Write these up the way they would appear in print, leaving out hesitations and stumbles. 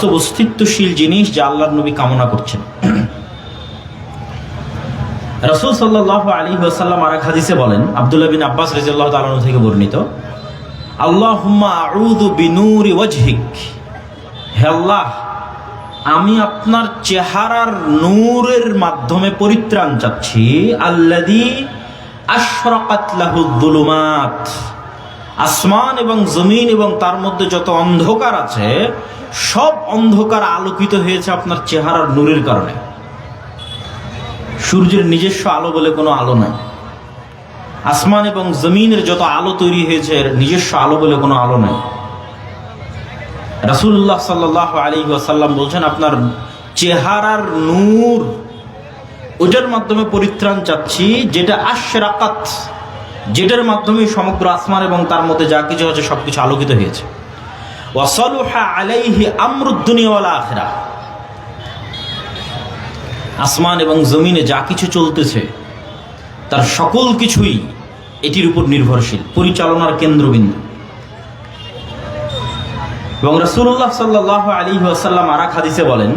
অস্তিত্বশীল জিনিস যা আল্লাহর নবী কামনা করছেন। রাসূল সাল্লাল্লাহু আলাইহি ওয়াসাল্লাম আরেক হাদিসে বলেন, আব্দুল্লাহ বিন আব্বাস রাদিয়াল্লাহু তাআলা আনহু থেকে বর্ণিত, আল্লাহুম্মা আউযু বিনূরি ওয়াজহিক, হে আল্লাহ, আমি আপনার চেহারার নূরের মাধ্যমে পরিত্রাণ চাচ্ছি। আল্লাযী আশরাকাত লাহুয যুলুমাত, আসমান এবং জমিন এবং তার মধ্যে যত অন্ধকার আছে সব অন্ধকার আলোকিত হয়েছে আপনার চেহারার নূরের কারণে। সূর্যের নিজস্ব আলো বলে কোনো আলো নাই। আসমান এবং জমিনের যত আলো তৈরি হয়েছে নিজস্ব আলো বলে কোনো আলো নাই। রাসূলুল্লাহ সাল্লাল্লাহু আলাইহি ওয়াসাল্লাম বলছেন, আপনার চেহারার নূর, ওটার মাধ্যমে পরিত্রাণ চাচ্ছি, যেটা আশরাকাত, যেটার মাধ্যমে সমগ্র আসমান এবং তার মধ্যে যা কিছু আছে সবকিছু আলোকিত হয়েছে। ওয়াসালুহা আলাইহি আমরুদ দুনিয়া ওয়াল আখিরাহ, আসমান এবং জমিনে যা কিছু চলতেছে তার সকল কিছুই এটির উপর নির্ভরশীল, পরিচালনার কেন্দ্রবিন্দু। এবং রাসূলুল্লাহ সাল্লাল্লাহু আলাইহি ওয়াসাল্লাম আরেক হাদিসে বলেন,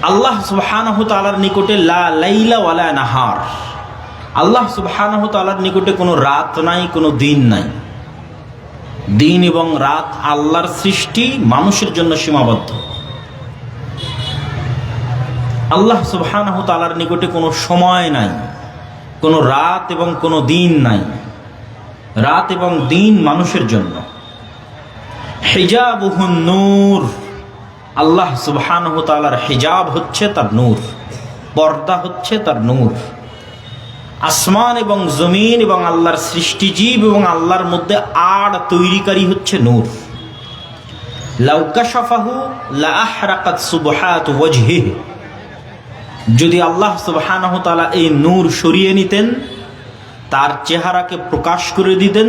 আল্লাহ সুবহানাহু তাআলার নিকটে লা লাইলা ওয়ালা নাহার, আল্লাহ সুবহানাহু তাআলার নিকটে কোনো রাত নাই, কোনো দিন নাই। দিন এবং রাত আল্লাহর সৃষ্টি, মানুষের জন্য সীমাবদ্ধ। আল্লাহ সুবহানাহু তাআলার নিকটে কোনো সময় নাই, কোনো রাত এবং কোনো দিন নাই। রাত এবং দিন মানুষের জন্য। হিজাবুহুন নূর, আল্লাহ সুবহানাহু তাআলার হিজাব হচ্ছে তার নূর, পর্দা হচ্ছে তার নূর। আসমান এবং জমিন এবং আল্লাহর সৃষ্টিজীব এবং আল্লাহর মধ্যে আড় তৈরিকারী হচ্ছে নূর। লাউ কাশাফাহু লা আহরাকাত সুবহাতু ওয়াজহিহি, যদি আল্লাহ সুবহানাহু তাআলা এই নূর সরিয়ে নিতেন, তার চেহারাকে প্রকাশ করে দিতেন,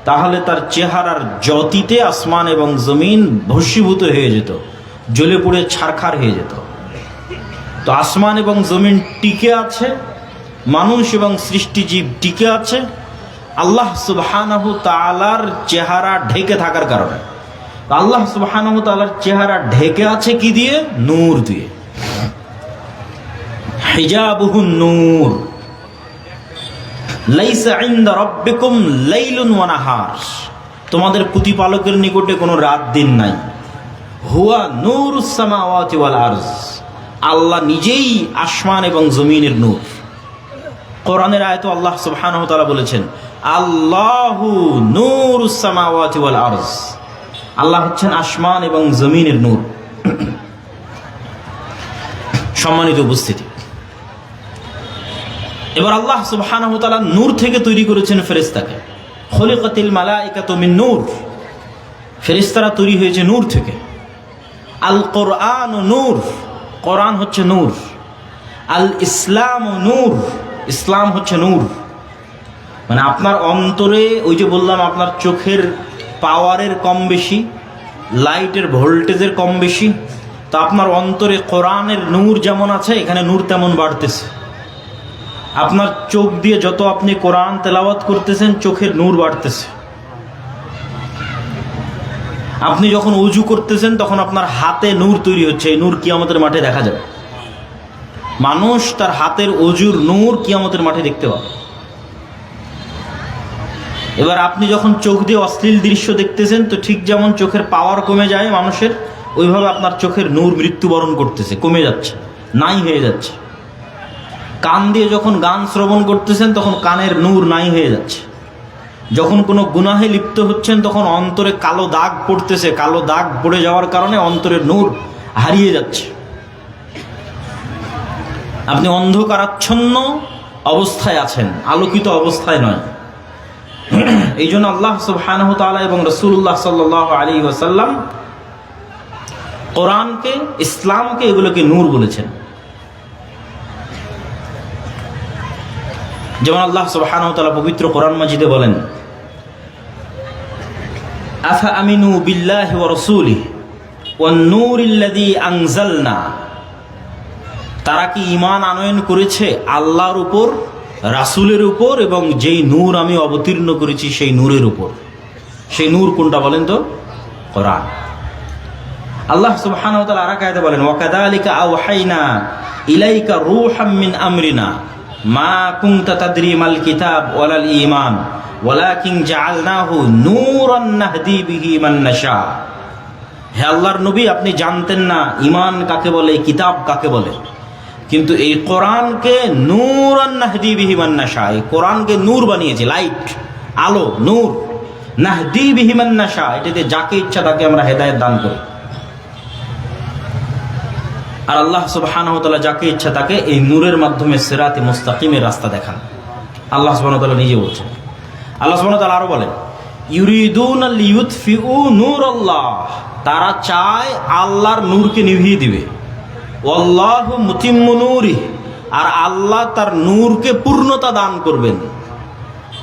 তাহলে তার চেহারার জ্যোতিতে আসমান এবং জমিন ভস্মীভূত হয়ে যেত, জ্বলে পুড়ে ছারখার হয়ে যেত। তো আসমান এবং জমিন টিকে আছে, মানুষ এবং সৃষ্টিজীব টিকে আছে আল্লাহ সুবহানাহু তাআলার চেহারা ঢেকে থাকার কারণে। আল্লাহ সুবহানাহু তাআলার চেহারা ঢেকে আছে কি দিয়ে? নূর দিয়ে। হিজাবুহুন নূর, লাইসা ইনদা রাব্বিকুম লাইলুন ওয়া নাহার, তোমাদের প্রতিপালকের নিকটে কোনো রাত দিন নাই। হুয়া নূরুস সামাওয়াতি ওয়াল আরজ, আল্লাহ নিজেই আসমান এবং জমিনের নূর। কোরআনের আয়াতে আল্লাহ সুবহানাহু ওয়া তাআলা বলেছেন, আল্লাহু নূরুস সামাওয়াতি ওয়াল আরজ, আল্লাহ হচ্ছেন আসমান এবং জমিনের নূর। সম্মানিত উপস্থিতি, এবার আল্লাহ সুবহানাহু ওয়া তাআলা নূর থেকে তৈরি করেছেন ফেরেশতাকে। খুলিকাতিল মালাইকাতু মিন নূর, ফেরেশতারা তৈরি হয়েছে নূর থেকে। আল কোরআন নূর, কোরআন হচ্ছে নূর। আল ইসলাম নূর, ইসলাম হচ্ছে নূর। মানে আপনার অন্তরে, ওই যে বললাম আপনার চোখের পাওয়ারের কম বেশি, লাইটের ভোল্টেজের কম বেশি, তো আপনার অন্তরে কোরআনের নূর যেমন আছে, এখানে নূর তেমন বাড়তেছে। আপনার চোখ দিয়ে যত আপনি কোরআন তেলাওয়াত করতেছেন, চোখের নূর বাড়তেছে। আপনি যখন ওযু করতেছেন তখন আপনার হাতে নূর তৈরি হচ্ছে, এই নূর কিয়ামতের মাঠে দেখা যাবে। মানুষ তার হাতের ওযুর নূর কিয়ামতের মাঠে দেখতে পাবে। এবার আপনি যখন চোখ দিয়ে অশ্লীল দৃশ্য দেখতেছেন, তো ঠিক যেমন চোখের পাওয়ার কমে যায় মানুষের, ওইভাবে আপনার চোখের নূর মৃত্যুবরণ করতেছে, কমে যাচ্ছে, নাই হয়ে যাচ্ছে। কান দিয়ে যখন গান শ্রবণ করতেছেন তখন কানের নূর নাই হয়ে যাচ্ছে। যখন কোনো গুনাহে লিপ্ত হচ্ছেন তখন অন্তরে কালো দাগ পড়তেছে, কালো দাগ পড়ে যাওয়ার কারণে অন্তরের নূর হারিয়ে যাচ্ছে। আপনি অন্ধকারাচ্ছন্ন অবস্থায় আছেন, আলোকিত অবস্থায় নয়। এই জন্য আল্লাহ সুবহানাহু তাআলা এবং রাসূলুল্লাহ সাল্লাল্লাহু আলাইহি ওয়াসাল্লাম কোরআনকে, ইসলামকে, এগুলোকে নূর বলেছেন। যেমন আল্লাহ সুবহানাহু ওয়া তাআলা পবিত্র কোরআন মাজিদে বলেন, আফা আমিনু বিল্লাহি ওয়া রাসূলিহি ওয়ান নূরিল্লাযী আনজালনা, তারা কি ঈমান আনয়ন করেছে আল্লাহর উপর, রাসূলের উপর এবং যেই নূর আমি অবতীর্ণ করেছি সেই নূরের উপর। সেই নূর কোনটা বলেন তো? কোরআন। আল্লাহ সুবহানাহু ওয়া তাআলা আরেক আয়াতে বলেন, ওয়াকাযালিকা আওহাইনা ইলাইকা রূহাম মিন আমরিনা মা কুনতা তাদরি মাল কিতাব ওয়ালাল ঈমান ওয়ালাকিন জাআলনাহু নূরান নাহদি বিহি মান নাশা। হে আল্লাহর নবী, আপনি জানতেন না ঈমান কাকে বলে, কিতাব কাকে বলে, কিন্তু এই কোরআনকে নূরান নাহদি বিহি মান নাশা, এই কোরআনকে নূর বানিয়েছি, লাইট, আলো, নূর। নাহদি বিহি মান নাশা, এটাতে যাকে ইচ্ছা তাকে আমরা হেদায়েত দান করি। আর আল্লাহ সুবহানাহু ওয়া তাআলা যাকে ইচ্ছা তাকে এই নূরের মাধ্যমে সিরাতে মুস্তাকিমের রাস্তা দেখান। আল্লাহ সুবহানাহু ওয়া তাআলা নিজে বলছেন। আল্লাহ সুবহানাহু ওয়া তাআলা আরো বলেন, ইউরিদুনা লিইউতফিউ নূরাল্লাহ, তারা চায় আল্লাহর নূরকে নিভিয়ে দিবে। ওয়াল্লাহু মুতিম্মু নূরিহি, আর আল্লাহ তার নূরকে পূর্ণতা দান করবেন।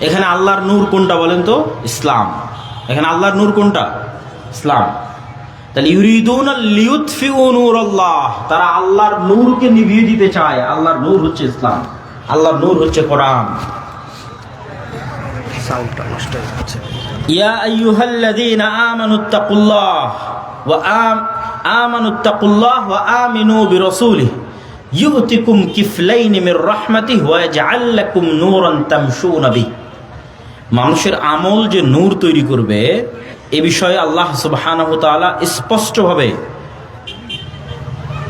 এখানে আল্লাহর নূর কোনটা বলেন তো? ইসলাম। এখানে আল্লাহর নূর কোনটা? ইসলাম। তাহলে ইউরিদুনা লিইউতফিউ নূরাল্লাহ, তারা আল্লাহর নূরকে নিভিয়ে দিতে চায়। আল্লাহর নূর হচ্ছে ইসলাম, আল্লাহর নূর হচ্ছে কোরআন। সাউন্ডটা নষ্ট হয়ে যাচ্ছে। ইয়া আইয়ুহাল্লাযীনা আমানুত্তাকুল্লাহ ওয়া আমিনু বিরাসূলিহি ইউতিকুম কিফলাইন মির রাহমাতিহি ওয়া ইয়াজআল লাকুম নূরান তামশুনা বিহি। মানুষের আমল যে নূর তৈরি করবে এ বিষয়ে আল্লাহ সুবহানাহু ওয়া তাআলা স্পষ্টভাবে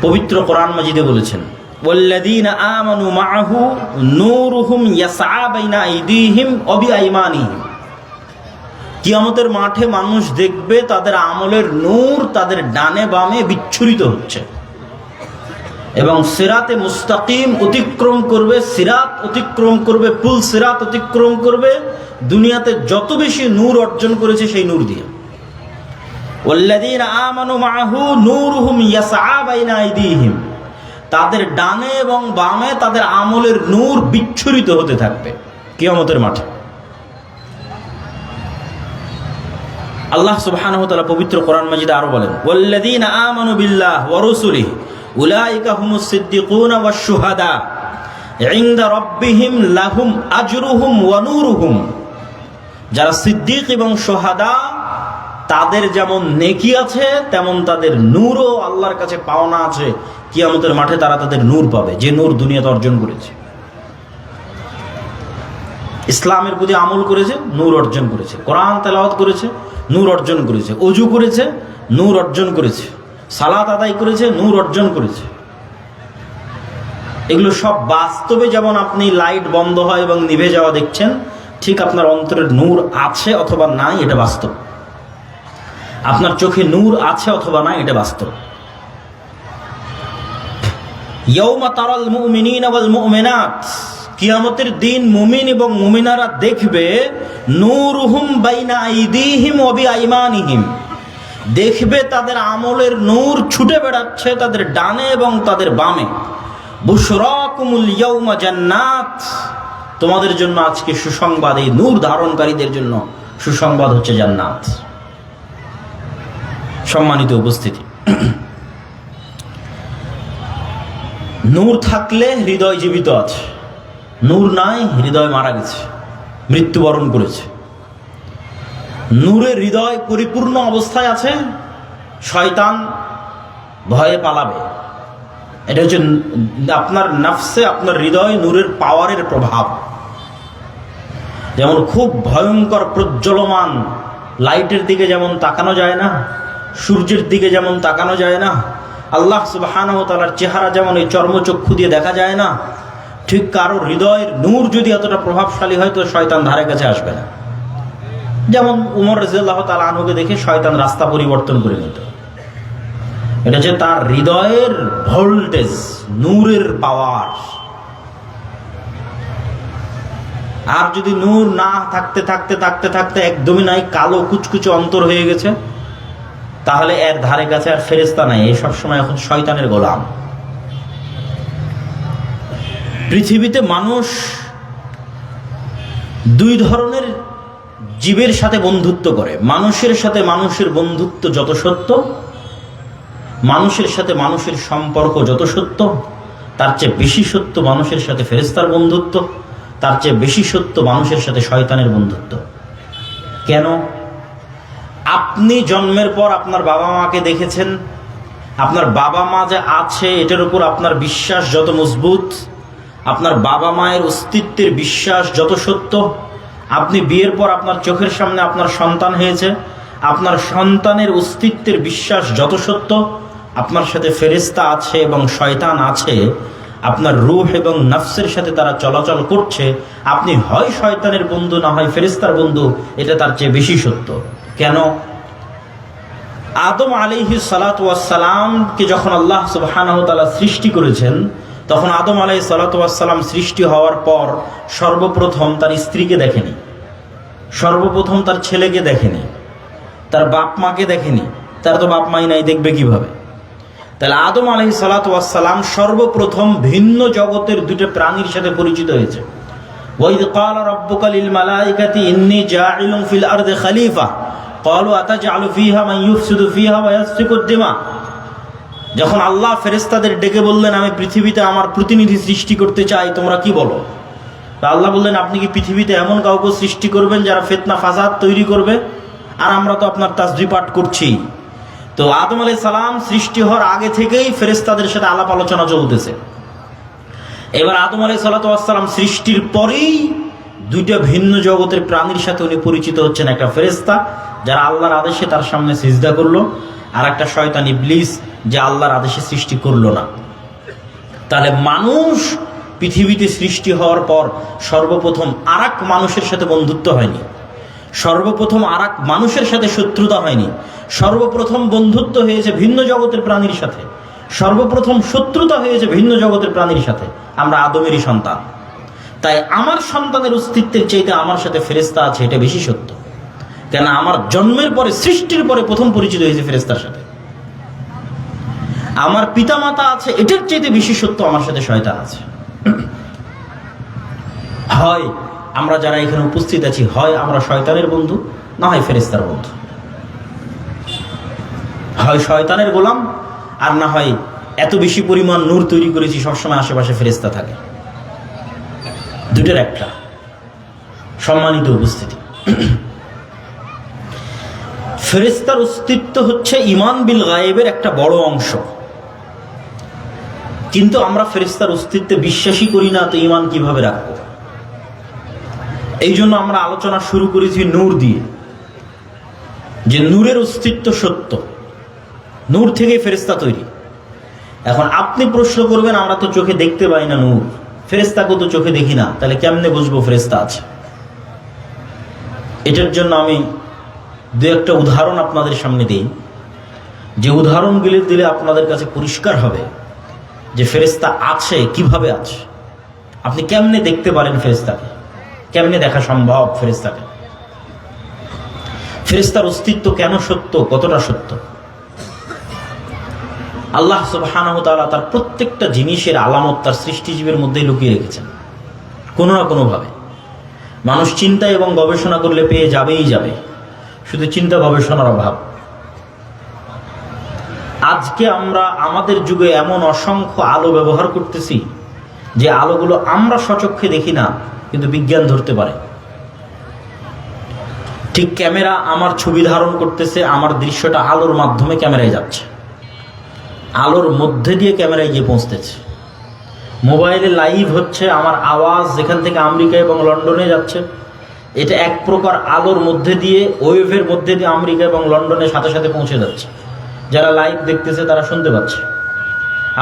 পবিত্র কোরআন মাজিদে বলেছেন, ওয়াল্লাযীনা আমানু মাআহু নূরুহুম ইয়াসআ বাইনা আইদিহিম ওয়া বিআইমানিহিম। কিয়ামতের মাঠে মানুষ দেখবে তাদের আমলের নূর তাদের ডানে বামে বিচ্ছুরিত হচ্ছে এবং সিরাতে মুস্তাকিম অতিক্রম করবে, সিরাত অতিক্রম করবে, পুল সিরাত অতিক্রম করবে। দুনিয়াতে যত বেশি নূর অর্জন করেছে সেই নূর দিয়ে। ওয়াল্লাযীনা আমানু মাআহু নূরুহুম ইয়াসআ বাইনা আইদিহিম, তাদের ডানে এবং বামে তাদের আমলের নূর বিচ্ছুরিত হতে থাকবে কিয়ামতের মাঠে। আল্লাহ সুবহানাহু ওয়া তাআলা পবিত্র কোরআন মাজিদে আরো বলেন, ওয়াল্লাযীনা আমানু বিল্লাহি ওয়া রাসূলিহি উলাইকা হুমুস সিদ্দিকুনা ওয়াশ শুহাদা ইনদা রাব্বিহিম লাহুম আজরুহুম ওয়া নূরুহুম। যারা সিদ্দিক এবং শুহাদা তাদের যেমন নেকি আছে তেমন তাদের নূরও আল্লাহর কাছে পাওনা আছে। কিয়ামতের মাঠে তারা তাদের নূর পাবে, যে নূর দুনিয়াতে অর্জন করেছে। ইসলামের প্রতি আমল করেছে, নূর অর্জন করেছে। কোরআন তেলাওয়াত করেছে, নূর অর্জন করেছে। ওযু করেছে, নূর অর্জন করেছে। সালাত আদায় করেছে, নূর অর্জন করেছে। এগুলো সব বাস্তবে যেমন আপনি লাইট বন্ধ হয় এবং নিভে যাওয়া দেখছেন, ঠিক আপনার অন্তরের নূর আছে অথবা নাই এটা বাস্তব। আপনার চোখে নূর আছে অথবা নাই এটা বাস্তব। ইয়াউমা তারাল মুমিনিনা ওয়াল মুমিনাত, কিয়ামতের দিন মুমিন এবং মুমিনারা দেখবে নূরুহুম বাইনা আইদিহিম ওয়া বিআইমানিহিম, দেখবে তাদের আমলের নূর ছুটে বেড়াচ্ছে তাদের ডানে এবং তাদের বামে। বুশরাকুমুল ইয়াউমা জান্নাত, তোমাদের জন্য আজকে সুসংবাদ, এই নূর ধারণকারীদের জন্য সুসংবাদ হচ্ছে জান্নাত। সম্মানিত উপস্থিতি, নূর থাকলে হৃদয় জীবিত আছে, নূর নাই হৃদয় মারা গেছে, মৃত্যুবরণ করেছে। নূরের হৃদয় পরিপূর্ণ অবস্থায় আছে, শয়তান ভয়ে পালাবে। এটা হচ্ছে আপনার নফসে, আপনার হৃদয় নূরের পাওয়ারের প্রভাব। যেমন খুব ভয়ঙ্কর প্রজ্বলমান লাইটের দিকে যেমন তাকানো যায় না, সূর্যের দিকে যেমন তাকানো যায় না, আল্লাহ সুবহানাহু ওয়া তাআলার চেহারা যেমন এই চর্মচক্ষু দিয়ে দেখা যায় না, ঠিক কারো হৃদয়ের নূর যদি এতটা প্রভাবশালী হয় তো শয়তান ধারে কাছে আসবে না। যেমন উমর রাদিয়াল্লাহু তাআলা আনহুকে দেখে শয়তান রাস্তা পরিবর্তন করে নিত। এটা হচ্ছে তার হৃদয়ের ভোল্টেজ, নূরের পাওয়ার। আর যদি নূর না থাকতে থাকতে থাকতে থাকতে একদমই নাই, কালো কুচকুচে অন্তর হয়ে গেছে, তাহলে এর ধারে কাছে আর ফেরেশতা নাই, এই সবসময় এখন শয়তানের গোলাম। পৃথিবীতে মানুষ দুই ধরনের জীবের সাথে বন্ধুত্ব করে। মানুষের সাথে মানুষের বন্ধুত্ব যত সত্য, মানুষের সাথে মানুষের সম্পর্ক যত সত্য, তার চেয়ে বেশি সত্য মানুষের সাথে ফেরেশতার বন্ধুত্ব, তার চেয়ে বেশি সত্য মানুষের সাথে শয়তানের বন্ধুত্ব। কেন? আপনি জন্মের পর আপনার বাবা মাকে দেখেছেন, আপনার বাবা মা যে আছে এটার উপর আপনার বিশ্বাস যত মজবুত, আপনার বাবা মায়ের অস্তিত্বের বিশ্বাস যত সত্য, আপনি বিয়ের পর আপনার চোখের সামনে আপনার সন্তান হয়েছে, আপনার সন্তানের অস্তিত্বের বিশ্বাস যত সত্য, আপনার সাথে ফেরেশতা আছে এবং শয়তান আছে, আপনার রূহ এবং নফসের সাথে তারা চলাচল করছে, আপনি হয় শয়তানের বন্ধু না হয় ফেরেশতার বন্ধু, এটা তার চেয়ে বেশি সত্য। কেন? আদম আলাইহিস সালাতু ওয়াস সালামকে যখন আল্লাহ সুবহানাহু ওয়া তাআলা সৃষ্টি করেছেন, তখন আদম আলাইহিস সালাতু ওয়াস সালাম সৃষ্টি হওয়ার পর সর্বপ্রথম তার স্ত্রীকে দেখেনি, সর্বপ্রথম তার ছেলেকে দেখেনি, তার বাপ মাকে দেখেনি। তার তো বাপ মাই নাই, দেখবে কিভাবে? তাহলে আদম আলাইহিস সালাতু ওয়াস সালাম সর্বপ্রথম ভিন্ন জগতের দুটো প্রাণীর সাথে পরিচিত হয়েছে। ওয়াইদ ক্বালা রাব্বুকা লিল মালাইকাতি ইন্নী জাইলুন ফিল আরদি খলিফা ক্বালু আতাজআলু ফিহা মান ইউফসিদু ফিহা ওয়া ইয়াসফিকুদ দিমা। যখন আল্লাহ ফেরেশতাদের ডেকে বললেন আমি পৃথিবীতে আমার প্রতিনিধি সৃষ্টি করতে চাই, তোমরা কি বলো? আল্লাহ বললেন আপনি কি পৃথিবীতে এমন কাউকে সৃষ্টি করবেন যারা ফিতনা ফাসাদ তৈরি করবে? আর আমরা তো আপনার তাসবিহ পাঠ করছি। তো আদম আলাইহিস সালাম সৃষ্টি হওয়ার আগে থেকেই ফেরেশতাদের সাথে আলাপ আলোচনা চলতেছে। এবার আদম আলাইহিস সালাম সৃষ্টির পরেই দুইটা ভিন্ন জগতের প্রাণীর সাথে উনি পরিচিত হচ্ছেন। একটা ফেরেশতা যারা আল্লাহর আদেশে তার সামনে সিজদা করলো, আর একটা শয়তান ইবলিস যে আল্লাহর আদেশে সৃষ্টি করলো না। তাহলে মানুষ পৃথিবীতে সৃষ্টি হওয়ার পর সর্বপ্রথম আরেক মানুষের সাথে বন্ধুত্ব হয়নি, সর্বপ্রথম আরেক মানুষের সাথে শত্রুতা হয়নি, সর্বপ্রথম বন্ধুত্ব হয়েছে ভিন্ন জগতের প্রাণীর সাথে, সর্বপ্রথম শত্রুতা হয়েছে ভিন্ন জগতের প্রাণীর সাথে। আমরা আদমেরই সন্তান, তাই আমার সন্তানের অস্তিত্বের চাইতে আমার সাথে ফেরেশতা আছে এটা বেশি সত্য। কেন? আমার জন্মের পরে, সৃষ্টির পরে প্রথম পরিচিত হয়েছে ফেরেশতার সাথে। আমার পিতামাতা আছে এটার চাইতে বেশি সত্য আমার সাথে শয়তান আছে। হয় আমরা যারা এখানে উপস্থিত আছি, হয় আমরা শয়তানের বন্ধু, না হয় ফেরেশতার বন্ধু। হয় শয়তানের গোলাম, আর না হয় এত বেশি পরিমাণ নূর তৈরি করেছি সবসময় আশেপাশে ফেরেশতা থাকে। দুটোর একটা। সম্মানিত উপস্থিতি, ফেরেশতার অস্তিত্ব হচ্ছে ঈমান বিল গায়েবের একটা বড় অংশ। কিন্তু আমরা ফেরেশতার অস্তিত্বে বিশ্বাসই করি না, তো ঈমান কিভাবে রাখবো? এই জন্য আমরা আলোচনা শুরু করেছি নূর দিয়ে, যে নূরের অস্তিত্ব সত্য, নূর থেকে ফেরেশতা তৈরি। এখন আপনি প্রশ্ন করবেন আমরা তো চোখে দেখতে পাই না নূর, ফেরেশতাকে তো চোখে দেখি না, তাহলে কেমনে বুঝবো ফেরেশতা আছে? এটার জন্য আমি দু একটা উদাহরণ আপনাদের সামনে দিই, যে উদাহরণগুলি দিলে আপনাদের কাছে পরিষ্কার হবে যে ফেরেশতা আছে, কিভাবে আছে। আপনি কেমনে দেখতে পারেন ফেরেশতাকে, কেমনে দেখা সম্ভব ফেরেশতাকে, ফেরেশতার অস্তিত্ব কেন সত্য, কতটা সত্য। আল্লাহ সুবহানাহু ওয়া তাআলা তার প্রত্যেকটা জিনিসের আলামত তার সৃষ্টিজীবের মধ্যেই লুকিয়ে রেখেছেন কোনো না কোনোভাবে। মানুষ চিন্তা এবং গবেষণা করলে পেয়ে যাবেই যাবে, শুধু চিন্তা গবেষণার অভাব। আজকে আমরা আমাদের যুগে এমন অসংখ্য আলো ব্যবহার করতেছি যে আলোগুলো আমরা স্বচক্ষে দেখি না, কিন্তু বিজ্ঞান ধরতে পারে। ঠিক ক্যামেরা আমার ছবি ধারণ করতেছে, আমার দৃশ্যটা আলোর মাধ্যমে ক্যামেরায় যাচ্ছে, আলোর মধ্যে দিয়ে ক্যামেরায় গিয়ে পৌঁছতেছে। মোবাইলে লাইভ হচ্ছে, আমার আওয়াজ যেখান থেকে আমেরিকা এবং লন্ডনে যাচ্ছে, এটা এক প্রকার আলোর মধ্যে দিয়ে, ওয়েভের মধ্যে দিয়ে আমেরিকা এবং লন্ডনের সাথে সাথে পৌঁছে যাচ্ছে। যারা লাইভ দেখতেছে তারা শুনতে পাচ্ছে।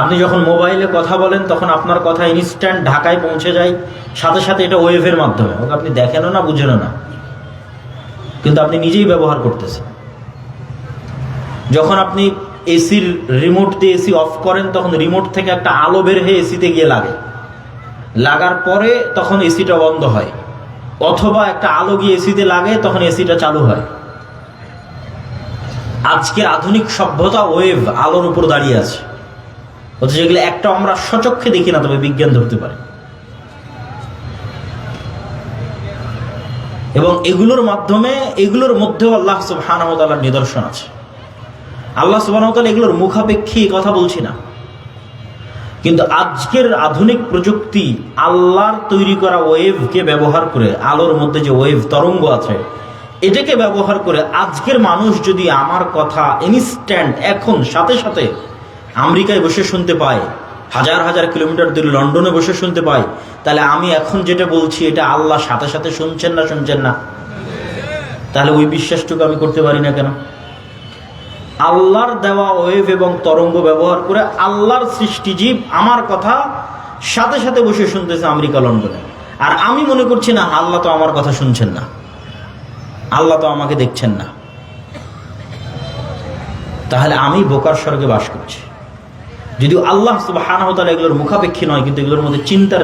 আপনি যখন মোবাইলে কথা বলেন তখন আপনার কথা ইনস্ট্যান্ট ঢাকায় পৌঁছে যায় সাথে সাথে, এটা ওয়েভের মাধ্যমে। ওকে আপনি দেখেনও না, বুঝেনও না, কিন্তু আপনি নিজেই ব্যবহার করতেছেন। যখন আপনি এসির রিমোট দিয়ে এসি অফ করেন তখন রিমোট থেকে একটা আলো বের হয়ে এসিতে গিয়ে লাগে, লাগার পরে তখন এসিটা বন্ধ হয়, অথবা একটা আলো গিয়ে এসিতে লাগে তখন এসিটা চালু হয়। আজকের আধুনিক সভ্যতা ওয়েভ, আলোর উপর দাঁড়িয়ে আছে, অথচ যেগুলো একটা আমরা স্বচক্ষে দেখি না, তবে বিজ্ঞান ধরতে পারে। এবং এগুলোর মাধ্যমে, এগুলোর মধ্যেও আল্লাহ সুবহানাহু ওয়া তাআলার নিদর্শন আছে। আল্লাহ সুবহানাহু ওয়া তাআলা এগুলোর মুখাপেক্ষী কথা বলছি না, কিন্তু আজকের আধুনিক প্রযুক্তি আল্লাহর তৈরি করা ওয়েভকে ব্যবহার করে, আলোর মধ্যে যে ওয়েভ তরঙ্গ আছে এটাকে ব্যবহার করে আজকের মানুষ যদি আমার কথা ইনস্ট্যান্ট এখন সাথে সাথে আমেরিকায় বসে শুনতে পায়, হাজার হাজার কিলোমিটার দূরে লন্ডনে বসে শুনতে পায়, তাহলে আমি এখন যেটা বলছি এটা আল্লাহ সাথে সাথে শুনছেন না? তাহলে ওই বিশ্বাসটুকু আমি করতে পারি না কেন? আল্লাহর দেওয়া ওয়েভ এবং তরঙ্গ ব্যবহার করে আল্লাহর সৃষ্টিজীব আমার কথা সাথে সাথে বসে শুনতেছে আমেরিকা লন্ডনে, আর আমি মনে করছি না আল্লাহ তো আমার কথা শুনছেন না, আল্লাহ তো আমাকে দেখছেন না। তাহলে আমি বোকার স্বর্গে বাস করছি। যদিও আল্লাহ সুবহানাহু ওয়া তাআলা এগুলোর মুখাপেক্ষী নয়, কিন্তু এগুলোর মধ্যে চিন্তার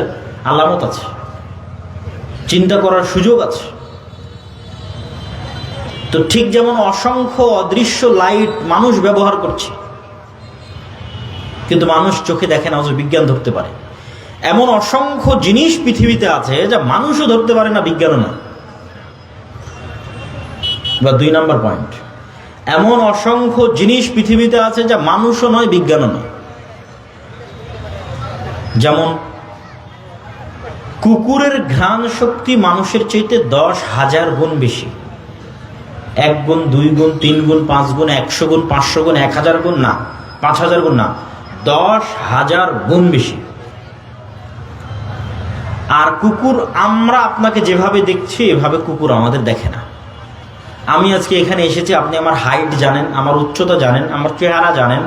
আলামত আছে, চিন্তা করার সুযোগ আছে। তো ঠিক যেমন অসংখ্য অদৃশ্য লাইট মানুষ ব্যবহার করছে, কিন্তু মানুষ চোখে দেখে না, বিজ্ঞান ধরতে পারে, এমন অসংখ্য জিনিস পৃথিবীতে আছে যা মানুষও ধরতে পারে না, বিজ্ঞানও না। বা 2 নাম্বার পয়েন্ট, এমন অসংখ্য জিনিস পৃথিবীতে আছে যা মানুষও নয়, বিজ্ঞানও নয়। যেমন কুকুরের ঘ্রাণ শক্তি মানুষের চাইতে 10,000 গুণ বেশি। 1 গুণ, 2 গুণ, 3 গুণ, 5 গুণ, 100 গুণ, 500 গুণ, 1000 গুণ না, 5000 গুণ না, 10,000 গুণ বেশি। আর কুকুর, আমরা আপনাকে যেভাবে দেখছি এভাবে কুকুর আমাদের দেখে না। আমি আজকে এখানে এসেছি, আপনি আমার হাইট জানেন, আমার উচ্চতা জানেন, আমার চেহারা জানেন,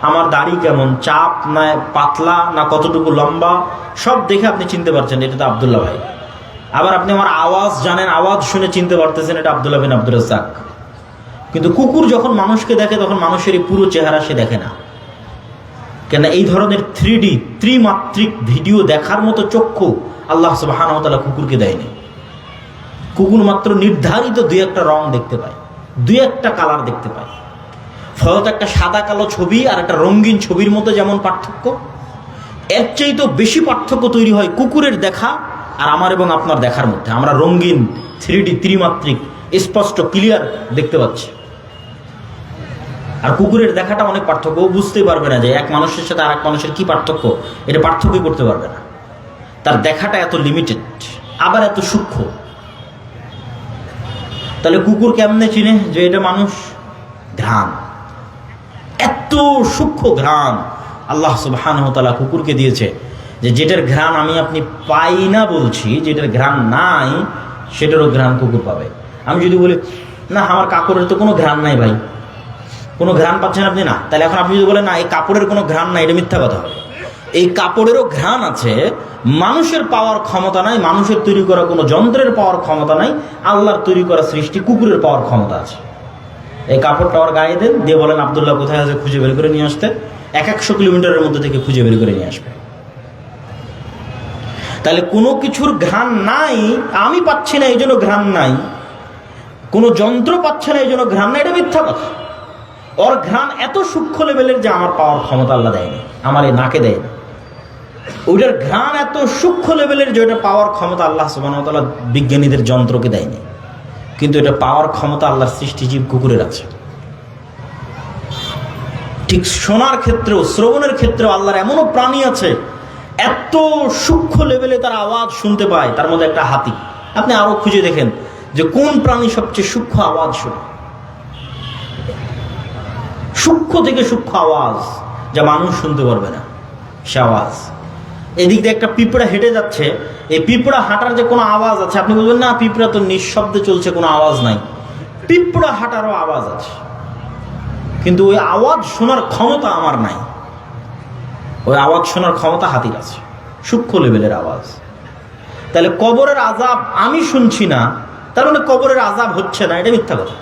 আমার দাড়ি কেমন, চাপ না পাতলা না কতটুকু লম্বা, সব দেখে আপনি চিনতে পারছেন এটা তো আব্দুল্লাহ ভাই। আবার আপনি আমার আওয়াজ জানেন, আওয়াজ শুনে চিনতে পারতেছেন এটা আব্দুল্লাহ বিন আব্দুর রাজ্জাক। কিন্তু কুকুর যখন মানুষকে দেখে তখন মানুষের এই পুরো চেহারা সে দেখে না। কেন? এই ধরনের 3D ত্রিমাত্রিক ভিডিও দেখার মতো চক্ষু আল্লাহ সুবহানাহু ওয়া তাআলা কুকুরকে দেয়নি। কুকুর মাত্র নির্ধারিত 2-1টা রং দেখতে পায়, 2-1টা কালার দেখতে পায়। ফলত একটা সাদা কালো ছবি আর একটা রঙিন ছবির মধ্যে যেমন পার্থক্য, এর চাইতেও বেশি পার্থক্য তৈরি হয় কুকুরের দেখা আর আমার এবং আপনার দেখার মধ্যে। আমরা রঙিন 3D ত্রিমাত্রিক স্পষ্ট ক্লিয়ার দেখতে পাচ্ছি, আর কুকুরের দেখাটা অনেক পার্থক্য। ও বুঝতেই পারবে না যে এক মানুষের সাথে আর এক মানুষের কি পার্থক্য, এটা পার্থক্যই করতে পারবে না। তার দেখাটা এত লিমিটেড, আবার এত সূক্ষ্ম। তাহলে কুকুর কেমনে চিনে যে এটা মানুষ? ঘ্রাণ, এত সূক্ষ্ম ঘ্রাণ আল্লাহ সুবহানাহু ওয়া তাআলা কুকুরকে দিয়েছে যে যেটার ঘ্রাণ আমি আপনি পাই না বলছি, যেটার ঘ্রাণ নাই সেটারও ঘ্রাণ কুকুর পাবে। আমি যদি বলি না আমার কাপড়ের তো কোনো ঘ্রাণ নাই ভাই, কোনো ঘ্রাণ পাচ্ছেন আপনি না, তাহলে এখন আপনি যদি বলেন না এই কাপড়ের কোনো ঘ্রাণ নাই, এটা মিথ্যা কথা হবে। এই কাপড়েরও ঘ্রাণ আছে, মানুষের পাওয়ার ক্ষমতা নাই, মানুষের তৈরি করা কোনো যন্ত্রের পাওয়ার ক্ষমতা নাই, আল্লাহর তৈরি করা সৃষ্টি কুকুরের পাওয়ার ক্ষমতা আছে। এই কাপড়টা ওর গায়ে দেন, দিয়ে বলেন আব্দুল্লাহ কোথায় আছে, খুঁজে বের করে নিয়ে আসতে, 100 কিলোমিটারের মধ্যে থেকে খুঁজে বের করে নিয়ে আসবে। তাহলে কোনো কিছুর ঘ্রাণ নাই, আমি পাচ্ছি না এই জন্য ঘ্রাণ নাই, কোনো যন্ত্র পাচ্ছে না এই জন্য ঘ্রাণ নাই, এটা মিথ্যা কথা। ওর ঘ্রাণ এত সূক্ষ্ম লেভেলের যে আমার পাওয়ার ক্ষমতা আল্লাহ দেয়নি, আমার এই নাকে দেয়নি। ওইটার ঘ্রাণ এত সূক্ষ্ম লেভেলের যে ওইটা পাওয়ার ক্ষমতা আল্লাহ সুবহানাহু ওয়া তাআলা বিজ্ঞানীদের যন্ত্রকে দেয়নি, কিন্তু এটা পাওয়ার ক্ষমতা আল্লাহর সৃষ্টিজীব কুকুরের আছে। ঠিক শোনার ক্ষেত্রেও, শ্রবণের ক্ষেত্রেও আল্লাহর এমনও প্রাণী আছে এত সূক্ষ্ম লেভেলে তার আওয়াজ শুনতে পায়। তার মধ্যে একটা হাতি। আপনি আরো খুঁজে দেখেন যে কোন প্রাণী সবচেয়ে সূক্ষ্ম আওয়াজ শোনে, সূক্ষ্ম থেকে সূক্ষ্ম আওয়াজ যা মানুষ শুনতে পারবে না, সে আওয়াজ। এদিক দিয়ে একটা পিঁপড়া হেঁটে যাচ্ছে, এই পিঁপড়া হাঁটার যে কোনো আওয়াজ আছে, আপনি বলবেন না পিঁপড়া তো নিঃশব্দে চলছে, কোনো আওয়াজ নাই। পিঁপড়া হাঁটারও আওয়াজ আছে, কিন্তু ওই আওয়াজ শোনার ক্ষমতা আমার নাই। ওই আওয়াজ শোনার ক্ষমতা হাতির আছে, সূক্ষ্ম লেভেলের আওয়াজ। তাহলে কবরের আযাব আমি শুনছি না, তার মানে কবরের আযাব হচ্ছে না, এটা মিথ্যা কথা।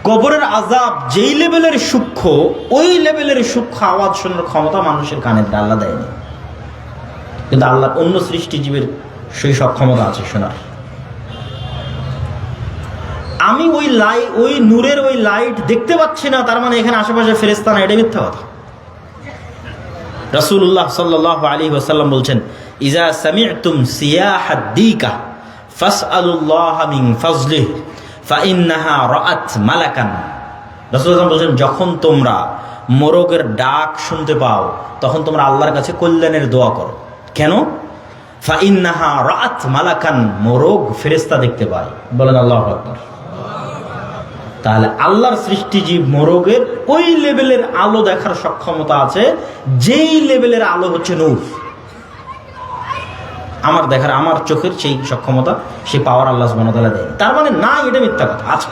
কবরের আযাব যেই লেভেলের সূক্ষ্ম, ওই লেভেলের সূক্ষ্ম আওয়াজ শোনার ক্ষমতা মানুষের কানের আল্লাহ দেয়নি, কিন্তু আল্লাহর অন্য সৃষ্টিজীবের সেই সক্ষমতা আছে শোনার। আমি ওই নূরের ওই লাইট দেখতে পাচ্ছি না, তার মানে এখানে আশেপাশে ফেরেশতা না, এটা মিথ্যা কথা। রাসূলুল্লাহ সাল্লাল্লাহু আলাইহি ওয়াসাল্লাম বলছেন, ইজা সামি'তুম সিয়াহাদ দীকা ফাসআলুল্লাহ মিন ফাজলিহি ফাইন্নাহা রাআত মালাকান। রাসূলুল্লাহ বলছেন, যখন তোমরা মোরগের ডাক শুনতে পাও তখন তোমরা আল্লাহর কাছে কল্যাণের দোয়া করো। কেন? ফাইন্নাহা রাআত মালাকান, মোরগ ফেরেশতা দেখতে পায়। বলেন আল্লাহু আকবার। তাহলে আল্লাহর সৃষ্টিজীব মোরগের ওই লেভেলের আলো দেখার সক্ষমতা আছে যেই লেভেলের আলো হচ্ছে নূর। আমার দেখার, আমার চোখের সেই সক্ষমতা, সেই পাওয়ার আল্লাহ সুবহানাহু ওয়া তাআলা দেয়। তার মানে না, এটা মিথ্যা কথা আছে।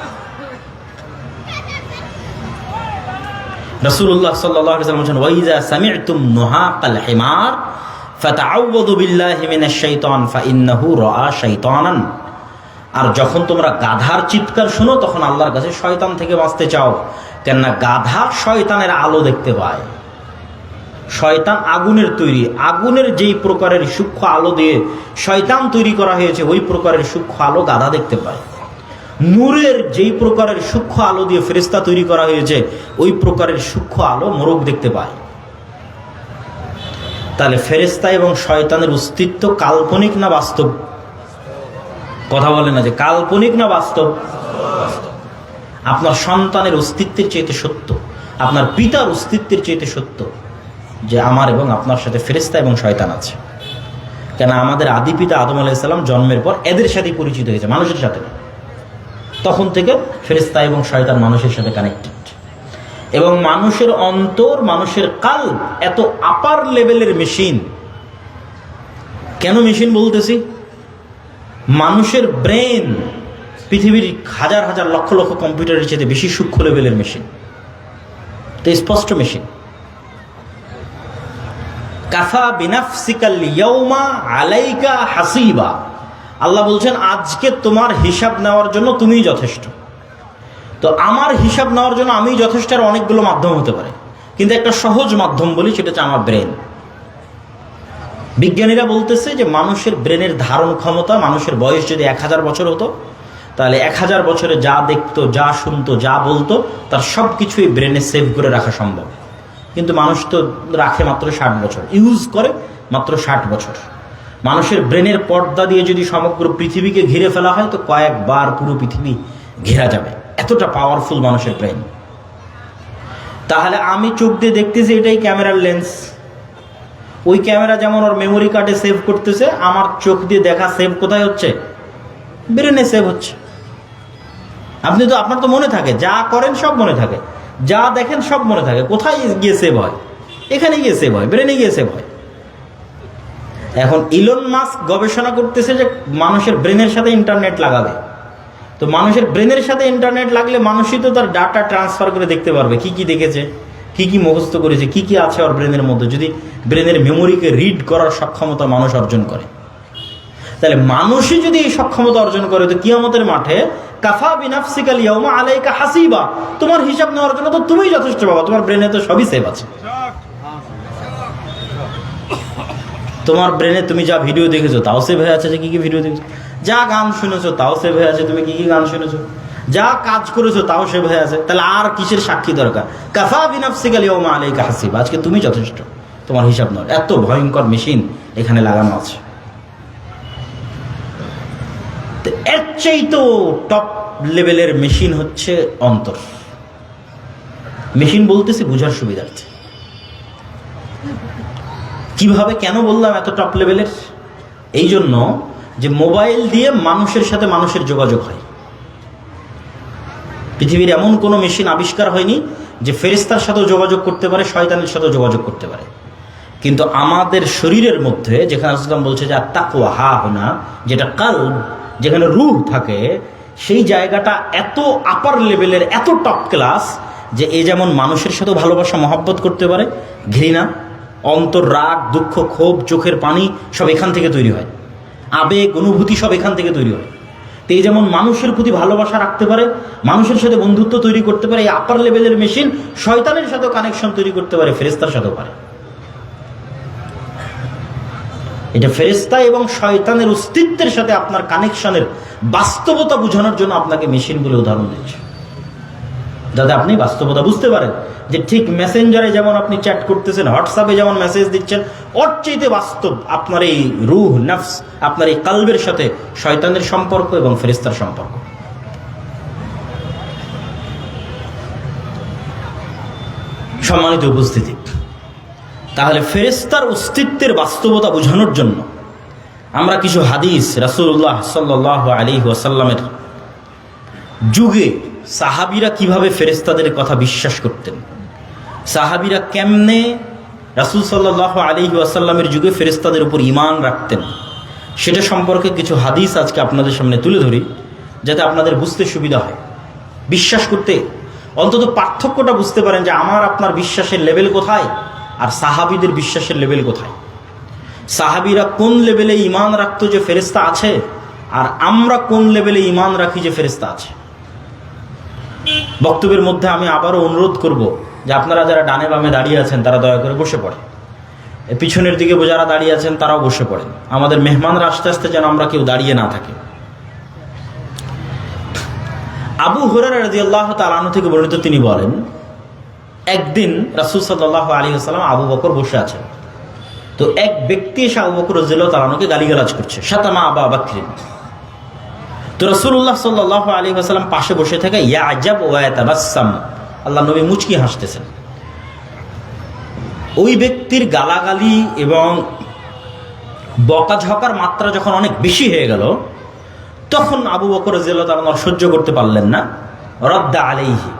রাসূলুল্লাহ সাল্লাল্লাহু আলাইহি ওয়াসাল্লাম বলেন, ওয়াইজা সামি'তুম নুহাকাল হিমার ফাতাআউযু বিল্লাহি মিনাশ শাইতান ফাইন্নাহু রাআ শাইতানান। আর যখন তোমরা গাধার চিৎকার শুনো তখন আল্লাহর কাছে শয়তান থেকে বাঁচতে চাও, কেননা গাধা শয়তানের আলো দেখতে পায়। শয়তান আগুনের তৈরি, আগুনের যেই প্রকারের সূক্ষ্ম আলো দিয়ে শয়তান তৈরি করা হয়েছে ওই প্রকারের সূক্ষ্ম আলো গাধা দেখতে পায়। নূরের যেই প্রকারের সূক্ষ্ম আলো দিয়ে ফেরেশতা তৈরি করা হয়েছে ওই প্রকারের সূক্ষ্ম আলো মোরগ দেখতে পায়। তাহলে ফেরেশতা এবং শয়তানের অস্তিত্ব কাল্পনিক না বাস্তব? কথা বলে না যে কাল্পনিক না বাস্তব? আপনার সন্তানের অস্তিত্বের চাইতে সত্য, আপনার পিতার অস্তিত্বের চাইতে সত্য যে আমার এবং আপনার সাথে ফেরেশতা এবং শয়তান আছে। কেন আমাদের আদি পিতা আদম আলাইহিস সালাম জন্মের পর এদের সাথে পরিচিত হয়েছে, মানুষের সাথে না। তখন থেকে ফেরেশতা এবং শয়তান মানুষের সাথে কানেক্টেড। এবং মানুষের অন্তর, মানুষের কাল্ব এত আপার লেভেলের মেশিন। কেন মেশিন বলতেছি? মানুষের ব্রেন পৃথিবীর হাজার হাজার লক্ষ লক্ষ কম্পিউটারের চেয়ে বেশি সূক্ষ্ম লেভেলের মেশিন। তো স্পষ্ট মেশিন। কাফা বিনাফসিকাল ইয়াউমা আলাইকা হাসিবা। আল্লাহ বলছেন আজকে তোমার হিসাব নেওয়ার জন্য তুমিই যথেষ্ট। তো আমার হিসাব নেওয়ার জন্য আমি যথেষ্ট, আর অনেকগুলো মাধ্যম হতে পারে, কিন্তু একটা সহজ মাধ্যম বলি, সেটা হচ্ছে আমার ব্রেন। বিজ্ঞানীরা বলতেছে যে মানুষের ব্রেনের ধারণ ক্ষমতা, মানুষের বয়স যদি 1000 বছর হতো তাহলে 1000 বছরে যা দেখতো, যা শুনতো, যা বলতো তার সব কিছুই ব্রেনে সেভ করে রাখা সম্ভব। কিন্তু মানুষ তো রাখে মাত্র 60 বছর, ইউজ করে মাত্র 60 বছর। মানুষের ব্রেনের পর্দা দিয়ে যদি সমগ্র পৃথিবীকে ঘিরে ফেলা হয় তো কয়েকবার পুরো পৃথিবী ঘেরা যাবে, এতটা পাওয়ারফুল মানুষের ব্রেন। তাহলে আমি চোখ দিয়ে দেখতেছি এটাই ক্যামেরার লেন্স, ওই ক্যামেরা যেমন ওর মেমোরি কার্ডে সেভ করতেছে, আমার চোখ দিয়ে দেখা সেভ কোথায় হচ্ছে? ব্রেনে সেভ হচ্ছে। আপনি তো, আপনার তো মনে থাকে, যা করেন সব মনে থাকে, যা দেখেন সব মনে থাকে। কোথায় গিয়ে সেভ হয়? এখানে গিয়ে সেভ হয়, ব্রেনে গিয়ে সেভ হয়। এখন ইলন মাস্ক গবেষণা করতেছে যে মানুষের ব্রেনের সাথে ইন্টারনেট লাগাবে। তো মানুষের ব্রেনের সাথে ইন্টারনেট লাগলে মানুষই তো তার ডাটা ট্রান্সফার করে দেখতে পারবে কি কি দেখেছে, কি কি মুখস্থ করেছে, কি কি আছে ওর ব্রেনের মধ্যে, যদি ব্রেনের মেমোরিকে রিড করার সক্ষমতা মানুষ অর্জন করে। তাহলে মানুষই যদি এই সক্ষমতা অর্জন করে তো কিয়ামতের মাঠে কাফা বিনাফসিকাল ইয়াউমা আলাইকা হাসিবা, তোমার হিসাব নেওয়ার জন্য তো তুমিই যথেষ্ট বাবা, তোমার ব্রেনে তো সবই সেভ আছে। তোমার ব্রেনে তুমি যা ভিডিও দেখেছো তাও সেভ হয়ে আছে, যে কি কি ভিডিও দেখেছো, যা গান শুনেছো তাও সেভ হয়ে আছে, তুমি কি কি গান শুনেছো, যা কাজ করেছো তাও সেভ হয়ে আছে। তাহলে আর কিসের সাক্ষী দরকার? কাফা বিনাফসিকাল ইয়াউমা আলাইকা হাসিবা, আজকে তুমি যথেষ্ট তোমার হিসাব নেওয়ার। এত ভয়ঙ্কর মেশিন এখানে লাগানো আছে। এর চাইতেও টপ লেভেলের মেশিন হচ্ছে অন্তর। মেশিন বলতেছি বুঝার সুবিধার্থে। কিভাবে, কেন বললাম এত টপ লেভেলের? এই জন্য যে মোবাইল দিয়ে মানুষের সাথে মানুষের যোগাযোগ হয়। পৃথিবীর এমন কোনো মেশিন আবিষ্কার হয়নি যে ফেরেশতার সাথেও যোগাযোগ করতে পারে, শয়তানের সাথেও যোগাযোগ করতে পারে। কিন্তু আমাদের শরীরের মধ্যে যেখানে রাসূলুল্লাহ বলছে যে আত্তাকওয়া হাহুনা, যেটা কালব, যেখানে রূহ থাকে, সেই জায়গাটা এত আপার লেভেলের, এত টপ ক্লাস যে এ যেমন মানুষের সাথেও ভালোবাসা মহব্বত করতে পারে, ঘৃণা, অন্তর, রাগ, দুঃখ, ক্ষোভ, চোখের পানি সব এখান থেকে তৈরি হয়, আবেগ, অনুভূতি সব এখান থেকে তৈরি হয়। তো এই যেমন মানুষের প্রতি ভালোবাসা রাখতে পারে, মানুষের সাথে বন্ধুত্ব তৈরি করতে পারে, এই আপার লেভেলের মেশিন শয়তানের সাথেও কানেকশন তৈরি করতে পারে, ফেরেশতার সাথেও পারে। এটা ফেরেশতা এবং শয়তানের অস্তিত্বের সাথে আপনার কানেকশনের বাস্তবতা বোঝানোর জন্য আপনাকে মেশিনগুলো উদাহরণ দিচ্ছে, যাতে আপনি বাস্তবতা বুঝতে পারেন যে ঠিক মেসেঞ্জারে যেমন আপনি চ্যাট করতেছেন, হোয়াটসঅ্যাপে যেমন মেসেজ দিচ্ছেন, ওর চাইতে বাস্তব আপনার এই রূহ, নফস, আপনার এই কালবের সাথে শয়তানের সম্পর্ক এবং ফেরেশতার সম্পর্ক। সম্মানিত উপস্থিতি, তাহলে ফেরেশতার অস্তিত্বের বাস্তবতা বোঝানোর জন্য আমরা কিছু হাদিস রাসূলুল্লাহ সাল্লাল্লাহু আলাইহি ওয়াসাল্লামের যুগে সাহাবীরা কিভাবে ফেরেশতাদের কথা বিশ্বাস করতেন, সাহাবীরা কেমনে রাসূল সাল্লাল্লাহু আলাইহি ওয়াসাল্লামের যুগে ফেরেশতাদের উপর ঈমান রাখতেন, সেটা সম্পর্কে কিছু হাদিস আজকে আপনাদের সামনে তুলে ধরি, যাতে আপনাদের বুঝতে সুবিধা হয়, বিশ্বাস করতে অন্তত পার্থক্যটা বুঝতে পারেন যে আমার আপনার বিশ্বাসের লেভেল কোথায় আর সাহাবীদের বিশ্বাসের লেভেল কোথায়। সাহাবীরা কোন লেভেলে ঈমান রাখতো যে ফেরেশতা আছে, আর আমরা কোন লেভেলে ঈমান রাখি যে ফেরেশতা আছে। বক্তব্যের মধ্যে আমি আবারও অনুরোধ করব যে আপনারা যারা ডানে বামে দাঁড়িয়ে আছেন তারা দয়া করে বসে পড়েন, পিছনের দিকে যারা দাঁড়িয়ে আছেন তারাও বসে পড়েন। আমাদের মেহমানরা আস্তে আস্তে যেন আমরা কেউ দাঁড়িয়ে না থাকি। আবু হুরায়রা রাদিয়াল্লাহু তাআলা আনহু থেকে বর্ণিত, তিনি বলেন, একদিন রাসূল সাল্লাল্লাহু আলাইহি ওয়াসাল্লাম আবু বকর বসে আছেন। তো এক ব্যক্তি এসে আবু বকর রাদিয়াল্লাহু তাআলা আনহুকে গালিগালাজ করছে, শাতামা আবা বকর। তো রাসূলুল্লাহ সাল্লাল্লাহু আলাইহি ওয়াসাল্লাম পাশে বসে থেকে ইয়াজাব ওয়া ইয়াতাবাসসাম, আল্লাহ নবী মুচকি হাসতেছেন। ওই ব্যক্তির গালাগালি এবং বকাঝকার মাত্রা যখন অনেক বেশি হয়ে গেল, তখন আবু বকর রাদিয়াল্লাহু তাআলা সহ্য করতে পারলেন না, রাদ্দা আলাইহি,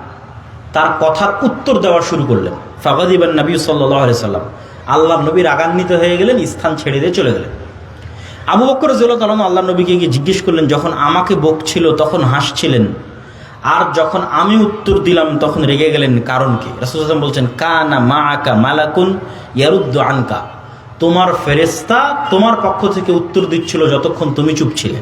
তার কথার উত্তর দেওয়া শুরু করলেন। ফাগাদিবান নবী সাল্লাল্লাহু আলাইহি ওয়াসাল্লাম, আল্লাহ নবী রাগান্বিত হয়ে গেলেন, স্থান ছেড়ে দিয়ে চলে গেলেন। আবু বকর রাদিয়াল্লাহু তাআলা আল্লাহ নবীকে গিয়ে জিজ্ঞেস করলেন, যখন আমাকে বকছিল তখন হাসছিলেন, আর যখন আমি উত্তর দিলাম তখন রেগে গেলেন, কারণ কি? রাসূল সাল্লাল্লাহু আলাইহি ওয়াসাল্লাম বলছেন, কানা মাআকা মালাকুন ইয়ারুদ্দু আনকা, তোমার ফেরেশতা তোমার পক্ষ থেকে উত্তর দিচ্ছিল যতক্ষণ তুমি চুপ ছিলে,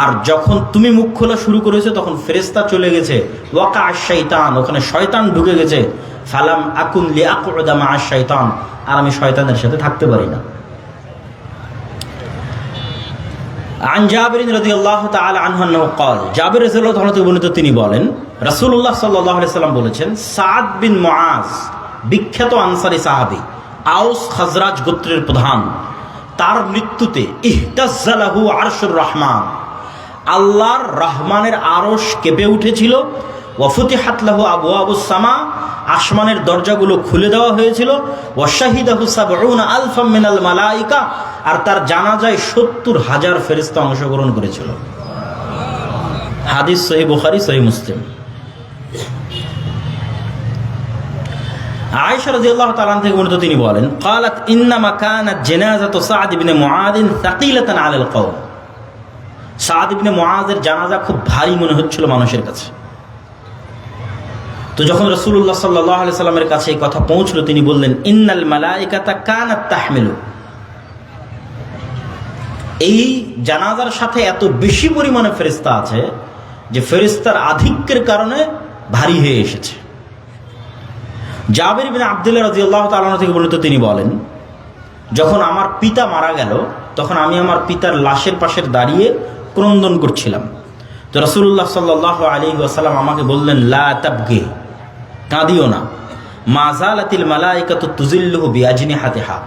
আর যখন তুমি মুখ খোলা শুরু করেছো তখন ফেরেশতা চলে গেছে, ওয়াকা আশ-শাইতান, ওখানে শয়তান ঢুকে গেছে, ফালাম আকুন লিআকুদা মা আশ-শাইতান, আর আমি শয়তানের সাথে থাকতে পারি না। আন জাবির রাদিয়াল্লাহু তাআলা আনহু আন্নাহু ক্বাল, জাবির রাদিয়াল্লাহু তাআলা থেকে বর্ণিত, তিনি বলেন, রাসূলুল্লাহ সাল্লাল্লাহু আলাইহি সাল্লাম বলেছেন, সাদ বিন মুআজ, বিখ্যাত আনসারী সাহাবী, আউস খাজরাজ গোত্রের প্রধান, তার মৃত্যুতে ইহতাজ্জা লাহু আরশুর রহমান, আল্লাহর রহমানের আরশ কেঁপে উঠেছিল, ওয়া ফুতিহাত লাহু আবওয়াবুস সামা, আসমানের দরজাগুলো খুলে দেওয়া হয়েছিল, ওয়া শাহিদাহু সাবউনা আলফাম মিনাল মালাইকা, আর তার জানাজায় ৭০,০০০ ফেরেশতা অংশগ্রহণ করেছিল। হাদিস সহিহ বুখারী, সহিহ মুসলিম। আয়েশা রাদিয়াল্লাহু তাআলা থেকে বর্ণিত, তিনি বলেন, ক্বালাত ইন্নামা কানাত জানাযাতু সাদ ইবনে মুআয সাকিলাতান আলাল কওম, সাদ ইবনে মুআযের জানাজা খুব ভারী মনে হচ্ছিল মানুষের কাছে। তো যখন রাসূলুল্লাহ সাল্লাল্লাহু আলাইহি সাল্লামের কাছে এই কথা পৌঁছলো, তিনি বললেন, ইন্নাল মালাইকাতা কানাত তাহমিলু, এই জানাজার সাথে এত বেশি পরিমাণে ফেরেশতা আছে যে ফেরেশতার আধিক্যের কারণে ভারী হয়ে এসেছে। জাবির বিন আব্দুল্লাহ রাদিয়াল্লাহু তাআলা থেকে বর্ণিত, তিনি বলেন, যখন আমার পিতা মারা গেল তখন আমি আমার পিতার লাশের পাশে দাঁড়িয়ে ক্রন্দন করছিলাম। তো রাসূলুল্লাহ সাল্লাল্লাহু আলাইহি ওয়াসাল্লাম আমাকে বললেন, লা তাবগি, কাঁদিও না, মা যালাতিল মালাইকাতু তুজিল্লুহু বিআজনিহাতিহা,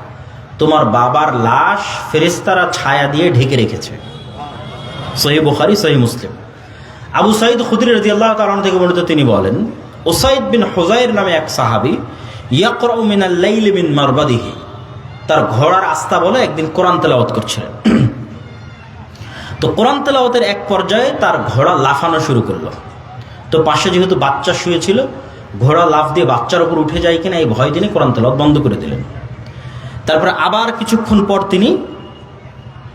তোমার বাবার লাশ ফেরেশতারা ছায়া দিয়ে ঢেকে রেখেছে। সহিহ বুখারী, সহিহ মুসলিম। আবু সাঈদ খুদরী রাদিয়াল্লাহু তাআলা থেকে বর্ণিত, তিনি বলেন, উসাইদ বিন হুযাইর নামে এক সাহাবী, ইয়াকরাউ মিনাল লাইলি মিন মারবাদিহি, তার ঘোড়ার আস্তা বলে একদিন কোরআন তেলাওয়াত করছিলেন। তো কোরআন তেলাওয়াতের এক পর্যায়ে তার ঘোড়া লাফানো শুরু করলো। তো পাশে যেহেতু বাচ্চা শুয়েছিল, ঘোড়া লাফ দিয়ে বাচ্চার উপর উঠে যায় কিনা এই ভয় তিনি কোরআন তেলাওয়াত বন্ধ করে দিলেন। তারপরে আবার কিছুক্ষণ পর তিনি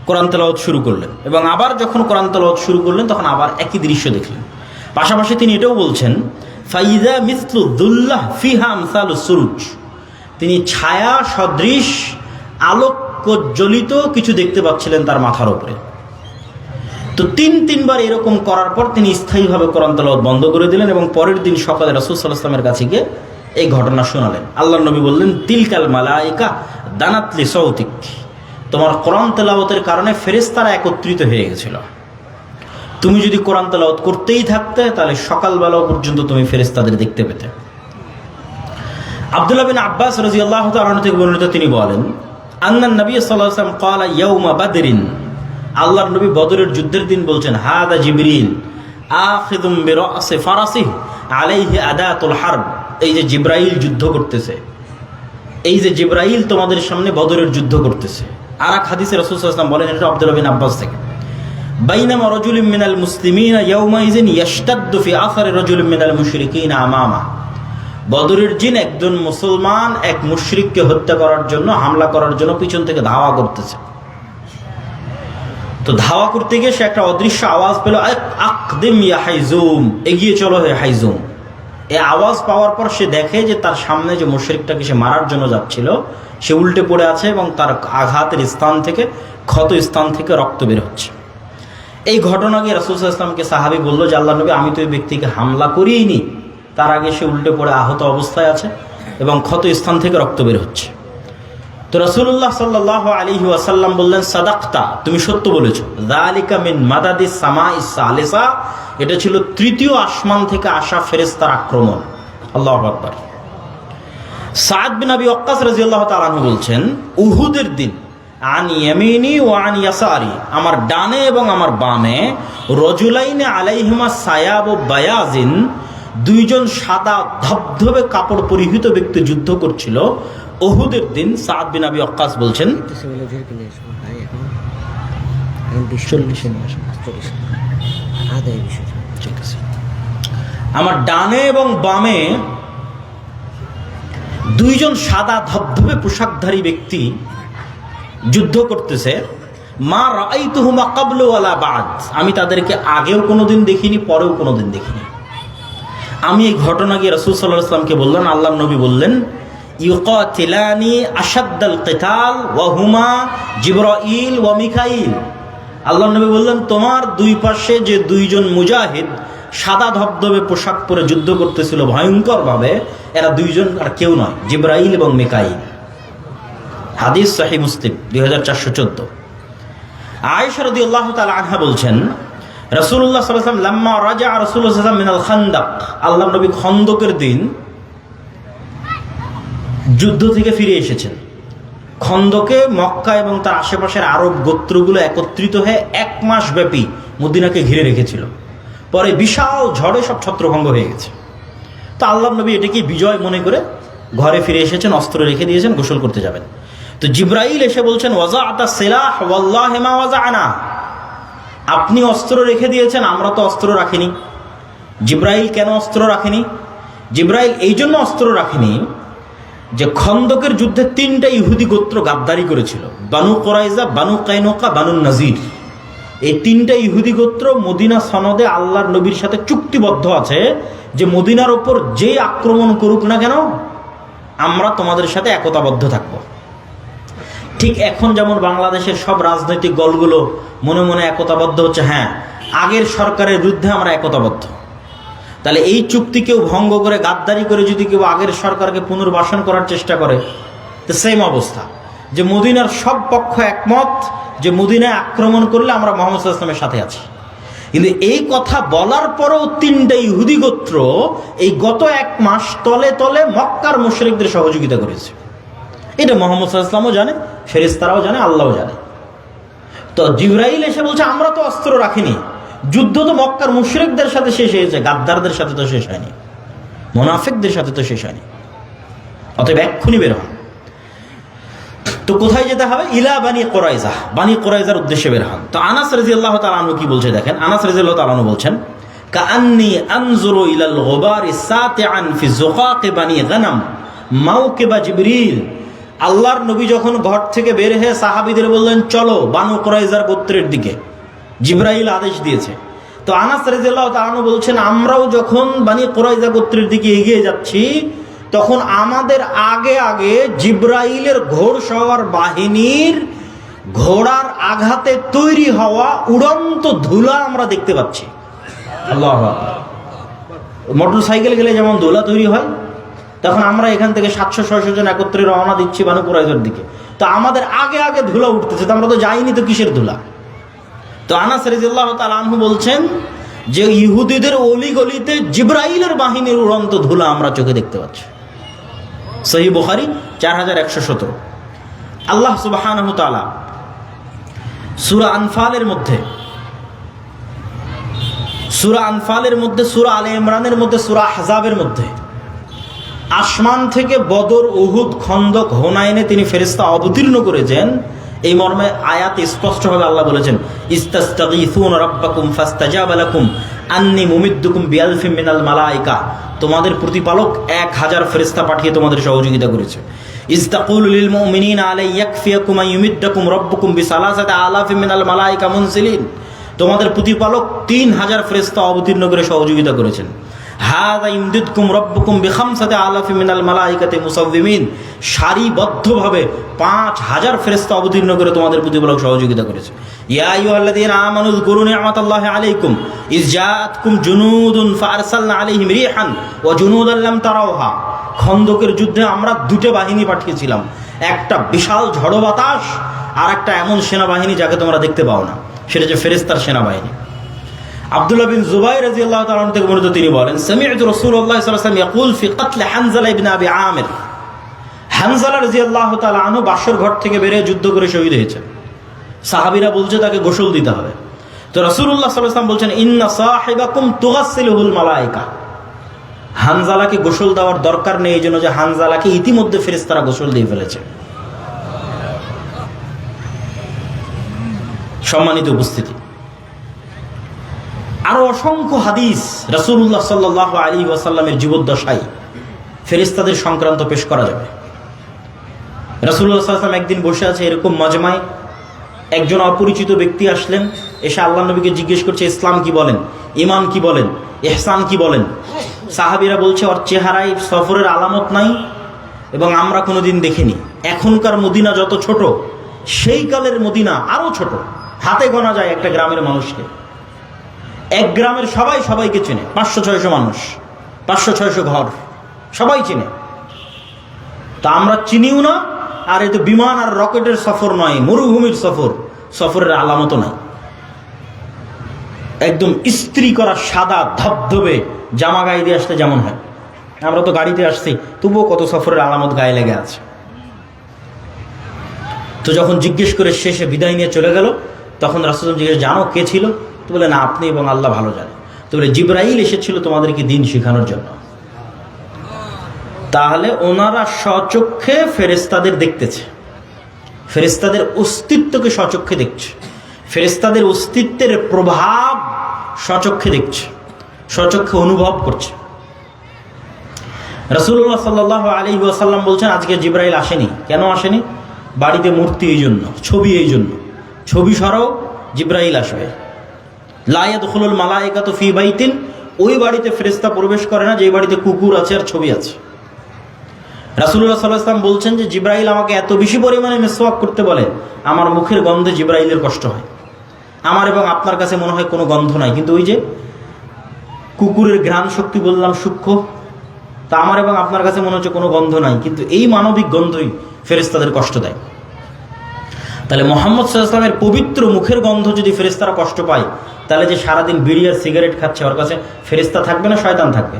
কোরআন তেলাওয়াত শুরু করলেন, এবং আবার যখন কোরআন তেলাওয়াত শুরু করলেন তখন আবার একই দৃশ্য দেখলেন। পাশাপাশি তিনি এটাও বলছেন, ফাইদা মিসলু দুল্লাহ ফিহা আমসালুস সুরুজ, তিনি ছায়া সদৃশ আলোকজ্বলিত কিছু দেখতে পাচ্ছিলেন তার মাথার উপরে। তো তিনবার এরকম করার পর তিনি স্থায়ীভাবে কোরআন তেলাওয়াত বন্ধ করে দিলেন, এবং পরের দিন সকালে রাসূল সাল্লাল্লাহু আলাইহি ওয়াসাল্লামের কাছে গিয়ে এই ঘটনা শোনালেন। আল্লাহর নবী বললেন, তিলকাল মালাইকা দানাতলি সৌতিক, তোমার কোরআন তেলাওয়াতের কারণে ফেরেশতারা একত্রিত হয়ে গেছিল, তুমি যদি কোরআন তেলাওয়াত করতেই থাকতে তাহলে সকালবেলা পর্যন্ত তুমি ফেরেশতাদের দেখতে পেতে। আব্দুল্লাহ বিন আব্বাস রাদিয়াল্লাহু তাআলা থেকে বর্ণিত, তিনি বলেন, আন্নান নবী সাল্লাল্লাহু আলাইহি ওয়াসাল্লাম ক্বালা ইয়াউমা বাদরিন, আল্লাহর নবী বদরের যুদ্ধের দিন বলছেন, হাদা জিবরিল আখিযুম বিরাসি ফারাসিহি আলাইহি আদাতুল হারব, এই যে জিবরাইল যুদ্ধ করতেছে, এই যে জিবরাইল তোমাদের সামনে বদরের যুদ্ধ করতেছে। আর এক হাদিসে রাসূল সাল্লাল্লাহু আলাইহি ওয়াসাল্লাম বলেন, এটা আব্দুল্লাহ বিন আব্বাস থেকে, বাইনামা রাজুলুম মিনাল মুসলিমিনা ইয়াওমাইযিন ইয়াশতাদ্দু ফি আসারি রাজুলুম মিনাল মুশরিকিনা আমামা। বদরের দিন একজন মুসলমান এক মুশরিককে হত্যা করার জন্য, হামলা করার জন্য পিছন থেকে ধাওয়া করতেছে। তো ধাওয়া করতে গিয়ে সে একটা অদৃশ্য আওয়াজ পেল, আকদিম ইয়া হাইজুম, এগিয়ে চলো হে হাইজুম। এই আওয়াজ পাওয়ার পর সে দেখে যে তার সামনে যে মুশরিকটাকে সে মারার জন্য যাচ্ছিল সে উল্টে পড়ে আছে এবং তার আঘাতের স্থান থেকে, ক্ষত স্থান থেকে রক্ত বের হচ্ছে। এই ঘটনাকে রাসূল সাল্লাল্লাহু আলাইহি ওয়াসাল্লামকে সাহাবী বলল যে আল্লাহর নবী, আমি তো এই ব্যক্তিকে হামলা করিনি, তার আগে সে উল্টে পড়ে আহত অবস্থায় আছে এবং ক্ষত স্থান থেকে রক্ত বের হচ্ছে। তো রাসূলুল্লাহ সাল্লাল্লাহু আলাইহি ওয়াসাল্লাম বললেন, সাদাকতা, তুমি সত্য বলেছো। যালিকা মিন মাদাদিস সামাইস সালিসা, এটা ছিল তৃতীয় আসমান থেকে আসা ফেরেশতার আক্রমণ। আল্লাহু আকবার। সাদ বিন আবি ওয়াক্কাস রাদিয়াল্লাহু তাআলা আনহু বলছেন, উহুদের দিন আন ইয়ামিনি ওয়া আন ইয়াসারি, আমার ডানে এবং আমার বামে, রজুলাইনে আলাইহিমা সায়াব ও বায়াজিন, দুইজন সাদা ধবধবে কাপড় পরিহিত ব্যক্তি যুদ্ধ করছিল উহুদের দিন। সাদ বিন আবি ওয়াক্কাস বলছেন, আমার ডানে এবং বামে দুইজন সাদা ধবধবে পোশাকধারী ব্যক্তি যুদ্ধ করতেছে। মা রাআইতুহুমা ক্বাবলু ওয়ালা বাদ, আমি তাদেরকে আগেও কোনোদিন দেখিনি, পরেও কোনোদিন দেখিনি। আমি এই ঘটনা গিয়ে রাসূল সাল্লাল্লাহু আলাইহি ওয়াসাল্লামকে বললাম, আল্লাহর নবী বললেন, ইউকাতিলানি আশাদ্দাল কিতাল ওয়া হুমা জিবরাইল ওয়া মিকাইল। আল্লাহর নবী বললেন, তোমার দুই পাশে যে দুইজন মুজাহিদ সাদা ধবধবে পোশাক পরে যুদ্ধ করতেছিল ভয়ঙ্কর ভাবে, এরা দুইজন আর কেউ নয়, জিবরাইল এবং মিকাইল। হাদিস সহিহ মুসলিম 2414। আয়েশা রাদিয়াল্লাহু তাআলা আনহা বলছেন, রাসূলুল্লাহ সাল্লাল্লাহু আলাইহি ওয়াসাল্লাম লাম্মা রাজা রাসূলুল্লাহ সাল্লাল্লাহু আলাইহি ওয়াসাল্লাম মিনাল খান্দাক, আল্লাহর নবী খন্দকের দিন যুদ্ধ থেকে ফিরে এসেছেন। খন্দকে মক্কা এবং তার আশেপাশের আরব গোত্রগুলো একত্রিত হয়ে 1 মাস ব্যাপী মদিনাকে ঘিরে রেখেছিল। পরে বিশাল ঝড়ে সব ছত্রভঙ্গ হয়ে গেছে। তো আল্লাহর নবী এটাকে বিজয় মনে করে ঘরে ফিরে এসেছেন, অস্ত্র রেখে দিয়েছেন, গোসল করতে যাবেন। তো জিবরাইল এসে বলছেন, ওয়াজাআতা সিলাহ ওয়াল্লাহি মা ওয়াজাআনা, আপনি অস্ত্র রেখে দিয়েছেন, আমরা তো অস্ত্র রাখিনি। জিবরাইল কেন অস্ত্র রাখেনি? জিবরাইল এই জন্য অস্ত্র রাখেনি যে খন্দকের যুদ্ধে 3টা ইহুদি গোত্র গাদ্দারি করেছিল, বানু কুরাইজা, বানু কাইনুকা, বানু নাজির। এই 3টা ইহুদি গোত্র মদিনা সনদে আল্লাহর নবীর সাথে চুক্তিবদ্ধ আছে যে মদিনার ওপর যে আক্রমণ করুক না কেন আমরা তোমাদের সাথে একতাবদ্ধ থাকব। ঠিক এখন যেমন বাংলাদেশের সব রাজনৈতিক দলগুলো মনে মনে একতাবদ্ধ হচ্ছে, হ্যাঁ আগের সরকারের বিরুদ্ধে আমরা একতাবদ্ধ। তাহলে এই চুক্তি কেউ ভঙ্গ করে, গাদ্দারি করে যদি কেউ আগের সরকারকে পুনর্বাসন করার চেষ্টা করে, তো সেম অবস্থা, যে মদিনার সব পক্ষ একমত যে মদিনায় আক্রমণ করলে আমরা মুহাম্মদ সাল্লাল্লাহু আলাইহি ওয়াসাল্লামের সাথে আছি। কিন্তু এই কথা বলার পরেও 3টা ইহুদি গোত্র এই গত 1 মাস তলে তলে মক্কার মুশরিকদের সহযোগিতা করেছে। এটা মুহাম্মদ সাল্লাল্লাহু আলাইহি ওয়াসাল্লামও জানে, ফেরেশতারাও জানে, আল্লাহও জানে। তো জিবরাইল এসে বলছে, আমরা তো অস্ত্র রাখিনি, যুদ্ধ তো মক্কার মুশরিকদের সাথে শেষ হয়েছে, গাদ্দারদের সাথে তো শেষ হয়নি, মুনাফিকদের সাথে তো শেষ হয়নি। অতএব এক্ষুনি বের হন। তো কোথায় যেতে হবে? ইলা বানি কুরাইজা, বানি কুরাইজার উদ্দেশ্যে বের হন। তো আনাস রাদিয়াল্লাহু তাআলা আনহু কি বলছে দেখেন। আনাস রাদিয়াল্লাহু তাআলা আনহু বলছেন, কাআন্নী আনজুরু ইলাল গুবারি সাতিআন ফি যুকাক বানি গনাম মাওকিবা জিবরিল। আল্লাহর নবী যখন ঘর থেকে বের হয়ে সাহাবীদের বললেন, চলো বানু কুরাইজার গোত্রের দিকে, জিবরাইল আদেশ দিয়েছে। তো আনাস রাদিয়াল্লাহু তাআলা আনহু বলছেন, আমরাও যখন বানি কুরাইজা গোত্রের দিকে এগিয়ে যাচ্ছি তখন আমাদের আগে আগে জিবরাইলের ঘোড়সওয়ার বাহিনীর ঘোড়ার আঘাতে তৈরি হওয়া উড়ন্ত ধুলা আমরা দেখতে পাচ্ছি। আল্লাহু আকবার। মোটর সাইকেল গেলে যেমন ধুলা তৈরি হয়, তখন আমরা এখান থেকে 700-600 জন একত্রে রওনা দিচ্ছি বানু কুরাইজার দিকে। তো আমাদের আগে আগে ধুলা উঠতেছে, তো আমরা তো যাইনি, তো কিসের ধুলা? তো আনাস রাদিয়াল্লাহু তাআলা আনহু বলছেন যে ইহুদিদের অলিগলিতে জিবরাইলের বাহিনীর উড়ন্ত ধুলা আমরা চোখে দেখতে পাচ্ছি। সহিহ বুখারী 4117। আল্লাহ সুবহানাহু তাআলা সূরা আনফালের মধ্যে, সূরা আলে ইমরানের মধ্যে, সূরা আহজাবের মধ্যে আসমান থেকে বদর, উহুদ, খন্দক, হুনাইনে তিনি ফেরেশতা অবতীর্ণ করেছেন এই মর্মে আয়াতে স্পষ্টভাবে আল্লাহ বলেছেন, ইস্তাস্তাগীসুনা রাব্বাকুম ফাস্তাজাবা লাকুম আন্নী মুমিদ্দুকুম বিআলফিম মিনাল মালায়েকা। তোমাদের প্রতিপালক 1000 ফেরেশতা পাঠিয়ে তোমাদের সহযোগিতা করেছে। ইজ তাকুলু লিল মুমিনিনা আলা ইয়াকফিয়াকুম আন ইউমিদ্দাকুম রাব্বুকুম বিসালাসাতি আলাফিম মিনাল মালায়েকা মুনজিলিন। তোমাদের প্রতিপালক 3000 ফেরেশতা অবতীর্ণ করে সহযোগিতা করেছেন। হাযা ইমদিদকুম রাব্বুকুম বিখামসাতি আলাফিম মিনাল মালায়েকাতি মুসাওয়িমিন। সারিবদ্ধভাবে 5000 ফেরেশতা অবতীর্ণ করে তোমাদের প্রতিপালক সহযোগিতা করেছে। ইয়া আইয়ুহাল্লাযীনা আমানু যকুরু নি'মাতাল্লাহি আলাইকুম ইয জাআতকুম জুনুদুন ফাআরসালনা আলাইহিম রিহান ওয়া জুনুদান লাম তারাউহা। খন্দকের যুদ্ধে আমরা 2টা বাহিনী পাঠিয়েছিলাম, একটা বিশাল ঝড়ো বাতাস আর একটা এমন সেনাবাহিনী যাকে তোমরা দেখতে পাও না, সেটা যে ফেরেশতার সেনাবাহিনী। আব্দুল্লাহ বিন জুবাইর রাদিয়াল্লাহু তাআলা আনহু থেকে বর্ণিত, তিনি বলেন, সামি'তু রাসূলুল্লাহ সাল্লাল্লাহু আলাইহি ওয়াসাল্লাম ইয়াকুল ফি কতল হানজালা ইবনে আবি আমির। হানজালা রাদিয়াল্লাহু তাআলা আনহু বাসর ঘর থেকে বেরিয়ে যুদ্ধ করে শহীদ হয়েছেন। সাহাবীরা বলছে তাকে গোসল দিতে হবে। তো রাসূলুল্লাহ সাল্লাল্লাহু আলাইহি ওয়াসাল্লাম বলছেন, ইন্না সাহিবাকুম তুগাসসিলুহুল মালায়েকা। হানজালাকে গোসল দেওয়ার দরকার নেই, এই জন্য যে হানজালাকে ইতিমধ্যে ফেরেশতারা গোসল দিয়ে ফেলেছে। সম্মানিত উপস্থিতি, আরো অসংখ্য হাদিস রাসূলুল্লাহ সাল্লাল্লাহু আলাইহি ওয়াসাল্লামের জীবদ্দশায় ফেরেশতাদের সংক্রান্ত পেশ করা যাবে। রাসূলুল্লাহ সাল্লাল্লাহু আলাইহি ওয়াসাল্লাম একদিন বসে আছে এরকম মজমায়, একজন অপরিচিত ব্যক্তি আসলেন, এসে আল্লাহ নবীকে জিজ্ঞেস করছে, ইসলাম কি বলেন, ঈমান কি বলেন, ইহসান কি বলেন। সাহাবীরা বলছে, ওর চেহারায় সফরের আলামত নাই এবং আমরা কোনোদিন দেখিনি। এখনকার মদিনা যত ছোট, সেই কালের মদিনা আরো ছোট, হাতে গোনা যায় একটা গ্রামের মানুষকে। এক গ্রামের সবাই সবাইকে চেনে, 500-600 মানুষ, 500-600 ঘর, সবাই চেনে। তা আমরা চিনিও না, আর এতে বিমান আর রকেটের সফর নয়, মরুভূমির সফর, সফরের আলামতও নাই। একদম ইস্ত্রি করা সাদা ধবধবে জামা গায়ে দিয়ে আসতে যেমন হয়, আমরা তো গাড়িতে আসছি, তবুও কত সফরের আলামত গায়ে লেগে আছে। তো যখন জিজ্ঞেস করে শেষে বিদায় নিয়ে চলে গেল, তখন রাসূল জিজ্ঞেস, জানো কে ছিল? তো বলে, না, আপনি এবং আল্লাহ ভালো জানেন। তো বলে, জিবরাইল এসেছিল তোমাদেরকে দিন শেখানোর জন্য। তাহলে ওনারা স্বচক্ষে ফেরেশতাদের দেখতেছে, ফেরেশতাদের অস্তিত্বকে স্বচক্ষে দেখছে, ফেরেশতাদের অস্তিত্বের প্রভাব স্বচক্ষে দেখছে, স্বচক্ষে অনুভব করছে। রাসূলুল্লাহ সাল্লাল্লাহু আলাইহি ওয়াসাল্লাম বলছেন, আজকে জিবরাইল আসেনি। কেন আসেনি? বাড়িতে মূর্তি এই জন্য, ছবি এই জন্য। ছবি সরাও, জিবরাইল আসবে। লা ইয়াদখুলুল মালায়েকাতু ফি বাইতিন, ওই বাড়িতে ফেরেশতা প্রবেশ করে না যে বাড়িতে কুকুর আছে আর ছবি আছে। রাসূলুল্লাহ সাল্লাল্লাহু আলাইহি ওয়াসাল্লাম বলছেন যে জিবরাইল আমাকে এত বেশি পরিমাণে মিসওয়াক করতে বলে, আমার মুখের গন্ধে জিবরাইলের কষ্ট হয়। আমার এবং আপনার কাছে মনে হয় কোনো গন্ধ নাই, কিন্তু ওই যে কুকুরের ঘ্রাণ শক্তি বললাম সূক্ষ্ম, তা আমার এবং আপনার কাছে মনে হচ্ছে কোনো গন্ধ নাই, কিন্তু এই মানবিক গন্ধই ফেরেশতাদের কষ্ট দেয়। তাহলে মুহাম্মদ সাল্লাল্লাহু আলাইহি ওয়াসাল্লামের পবিত্র মুখের গন্ধ যদি ফেরেশতারা কষ্ট পায়, তাহলে যে সারাদিন বিড়ি আর সিগারেট খাচ্ছে, ওর কাছে ফেরেশতা থাকবে না শয়তান থাকবে?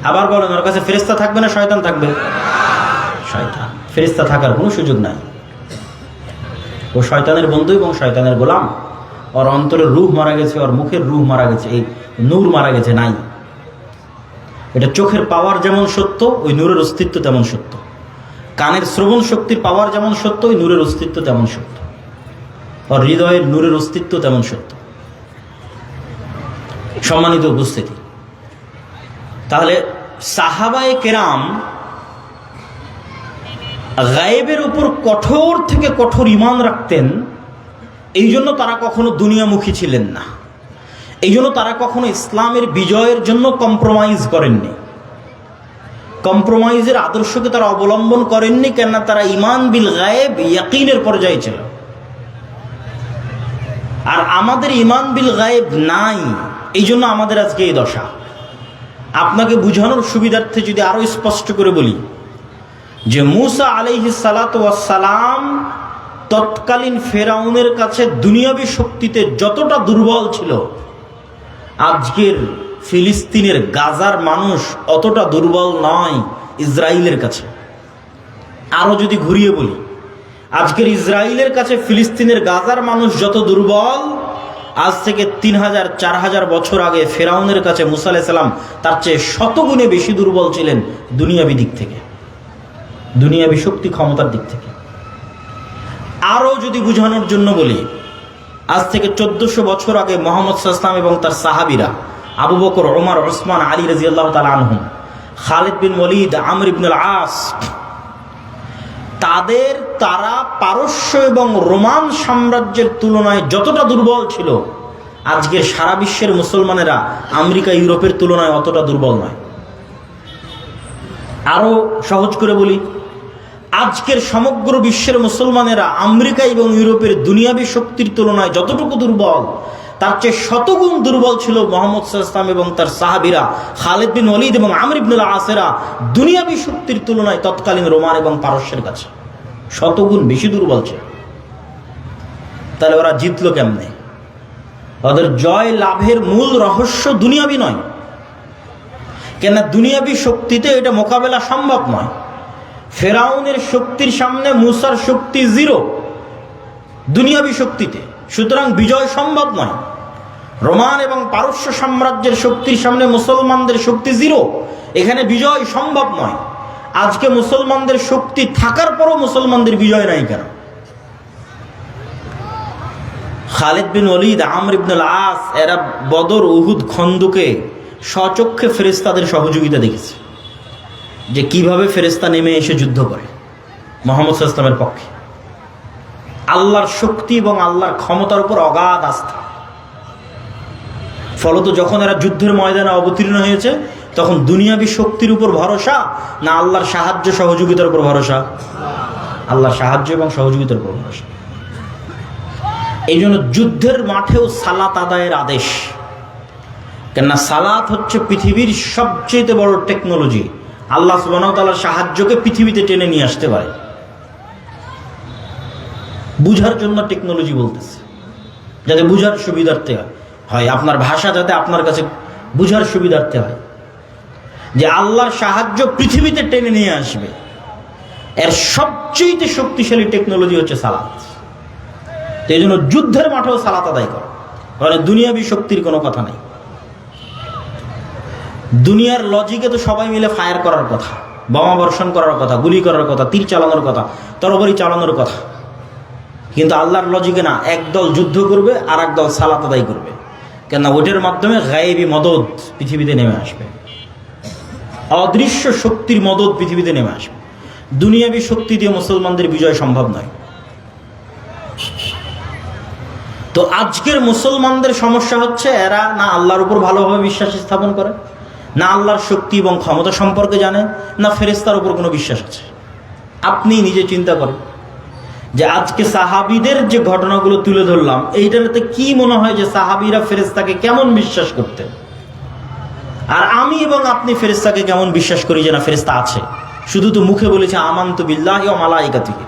আবার বলেন, ওর কাছে ফেরেশতা থাকবে না শয়তান থাকবে? শয়তান। ফেরেশতা থাকার কোনো সুযোগ নাই। ও শয়তানের বন্ধু এবং শয়তানের গোলাম। ওর অন্তরের রূহ মারা গেছে, ওর মুখের রূহ মারা গেছে, এই নূর মারা গেছে, নাই। এটা চোখের পাওয়ার যেমন সত্য, ওই নূরের অস্তিত্ব তেমন সত্য। কানের শ্রবণ শক্তির পাওয়ার যেমন সত্য, ওই নূরের অস্তিত্ব তেমন সত্য। ওর হৃদয়ের নূরের অস্তিত্ব তেমন সত্য। সম্মানিত উপস্থিতি, তাহলে সাহাবায়ে কেরাম গায়েবের উপর কঠোর থেকে কঠোর ঈমান রাখতেন। এই জন্য তারা কখনো দুনিয়ামুখী ছিলেন না, এই জন্য তারা কখনো ইসলামের বিজয়ের জন্য কম্প্রোমাইজ করেননি, কম্প্রোমাইজের আদর্শকে তারা অবলম্বন করেননি। কেননা তারা ঈমান বিল গায়েব, ইয়াকিনের পর্যায়ে ছিল। আর আমাদের ঈমান বিল গায়েব নাই, এই জন্য আমাদের আজকে এই দশা। আপনাকে বুঝানোর সুবিধার্থে যদি আরো স্পষ্ট করে বলি, যে মূসা আলাইহিস সালাতু ওয়াস সালাম তৎকালীন ফেরাউনের কাছে দুনিয়াবী শক্তিতে যতটা দুর্বল ছিল, আজকের ফিলিস্তিনের গাজার মানুষ অতটা দুর্বল নয় ইসরায়েলের কাছে। আরো যদি ঘুরিয়ে বলি, আজকের ইসরায়েলের কাছে ফিলিস্তিনের গাজার মানুষ যত দুর্বল, আজ থেকে 3000-4000 বছর আগে ফেরাউনের কাছে মূসা আলাইহিস সালাম তার চেয়ে শতগুণে বেশি দুর্বল ছিলেন দুনিয়াবী দিক থেকে, দুনিয়াবী শক্তি ক্ষমতার দিক থেকে। যদি বুঝানোর জন্য বলি, আজ থেকে 1400 বছর আগে মুহাম্মদ সাল্লাল্লাহু আলাইহি ওয়াসাল্লাম এবং তার সাহাবীরা আবু বকর, ওমর, ওসমান, আলী রাদিয়াল্লাহু তাআলা আনহুম, খালিদ বিন ওয়ালিদ, আমর ইবনে আল-আস, তারা পারস্য এবং রোমান সাম্রাজ্যের তুলনায় যতটা দুর্বল ছিল, আজকের সারা বিশ্বের মুসলমানেরা আমেরিকা, ইউরোপের তুলনায় অতটা দুর্বল নয়। আরো সহজ করে বলি, আজকের সমগ্র বিশ্বের মুসলমানেরা আমেরিকা এবং ইউরোপের দুনিয়াবী শক্তির তুলনায় যতটুকু দুর্বল, তার চেয়ে শতগুণ দুর্বল ছিল মুহাম্মদ সাল্লাল্লাহু আলাইহি ওয়াসাল্লাম এবং তার সাহাবীরা, খালিদ বিন ওয়ালিদ এবং আমর ইবনে আল-আসেরা দুনিয়াবী শক্তির তুলনায় তৎকালীন রোমান এবং পারস্যের কাছে শতগুণ বেশি দুর্বল ছিল। তাহলে ওরা জিতলো কেমনে? ওদের জয় লাভের মূল রহস্য দুনিয়াবী নয়, কেন দুনিয়াবী শক্তিতে এটা মোকাবেলা সম্ভব নয়। ফেরাউনের শক্তির সামনে মুসার শক্তি জিরো দুনিয়াবী শক্তিতে, সুতরাং বিজয় সম্ভব নয়। রোমান এবং পারস্য সাম্রাজ্যের শক্তির সামনে মুসলমানদের শক্তি জিরো, এখানে বিজয় সম্ভব নয়। আজকে মুসলমানদের শক্তি থাকার পরও মুসলমানদের বিজয় নাই কেন? খালিদ বিন ওয়ালিদ, আমর ইবনে আল-আস এরা বদর, উহুদ, খন্দকে স্বচক্ষে ফেরেশতাদের সহযোগিতা দেখেছে, যে কিভাবে ফেরেশতা নেমে এসে যুদ্ধ করে মুহাম্মদ সাল্লাল্লাহু আলাইহি ওয়াসাল্লামের পক্ষে। আল্লাহর শক্তি এবং আল্লাহর ক্ষমতার উপর অগাধ আস্থা। ফলত যখন এরা যুদ্ধের ময়দানে অবতীর্ণ হয়েছে, তখন দুনিয়াবী শক্তির উপর ভরসা না আল্লাহর সাহায্য সহযোগিতার উপর ভরসা? আল্লাহর সাহায্য এবং সহযোগিতার উপর ভরসা। এই জন্য যুদ্ধের মাঠেও সালাত আদায়ের আদেশ। কেননা সালাত হচ্ছে পৃথিবীর সবচেয়ে বড় টেকনোলজি। আল্লাহ সুবহানাহু ওয়া তাআলার সাহায্যকে পৃথিবীতে টেনে নিয়ে আসতে পারে। বুঝার জন্য টেকনোলজি বলতেছে, যাতে বুঝার সুবিধার্থে হয়, আপনার ভাষা যাতে আপনার কাছে বুঝার সুবিধার্থে হয়, যে আল্লাহর সাহায্য পৃথিবীতে টেনে নিয়ে আসবে। এর সবচেয়ে শক্তিশালী টেকনোলজি হচ্ছে সালাত। এই জন্য যুদ্ধের মাঠেও সালাত আদায় করো, কারণ দুনিয়াবী শক্তির কোনো কথা নাই। দুনিয়ার লজিকে তো সবাই মিলে ফায়ার করার কথা, বোমা বর্ষণ করার কথা, গুলি করার কথা, তীর চালানোর কথা, তরবারি চালানোর কথা, কিন্তু আল্লাহর লজিকে না। একদল যুদ্ধ করবে আর একদল সালাত আদায় করবে, কেননা ওটার মাধ্যমে গায়েবী মদদ পৃথিবীতে নেমে আসবে, অদৃশ্য শক্তির মদদ পৃথিবীতে নেমে আসবে। দুনিয়াবী শক্তি দিয়ে মুসলমানদের বিজয় সম্ভব নয়। তো আজকের মুসলমানদের সমস্যা হচ্ছে, এরা না আল্লাহর উপর ভালোভাবে বিশ্বাস স্থাপন করে, না আল্লাহর শক্তি এবং ক্ষমতা সম্পর্কে জানে, না ফেরেশতার উপর কোনো বিশ্বাস আছে। আপনি নিজে চিন্তা করেন যে আজকে সাহাবীদের যে ঘটনাগুলো তুলে ধরলাম, এইটাতে কি মনে হয় যে সাহাবীরা ফেরেশতাকে কেমন বিশ্বাস করতেন? আর আমি এবং আপনি ফেরেশতাকে কেমন বিশ্বাস করি যে না ফেরেশতা আছে? শুধু তো মুখে বলেছে আমানতু বিল্লাহি ওয়া মালাইকাতিহি,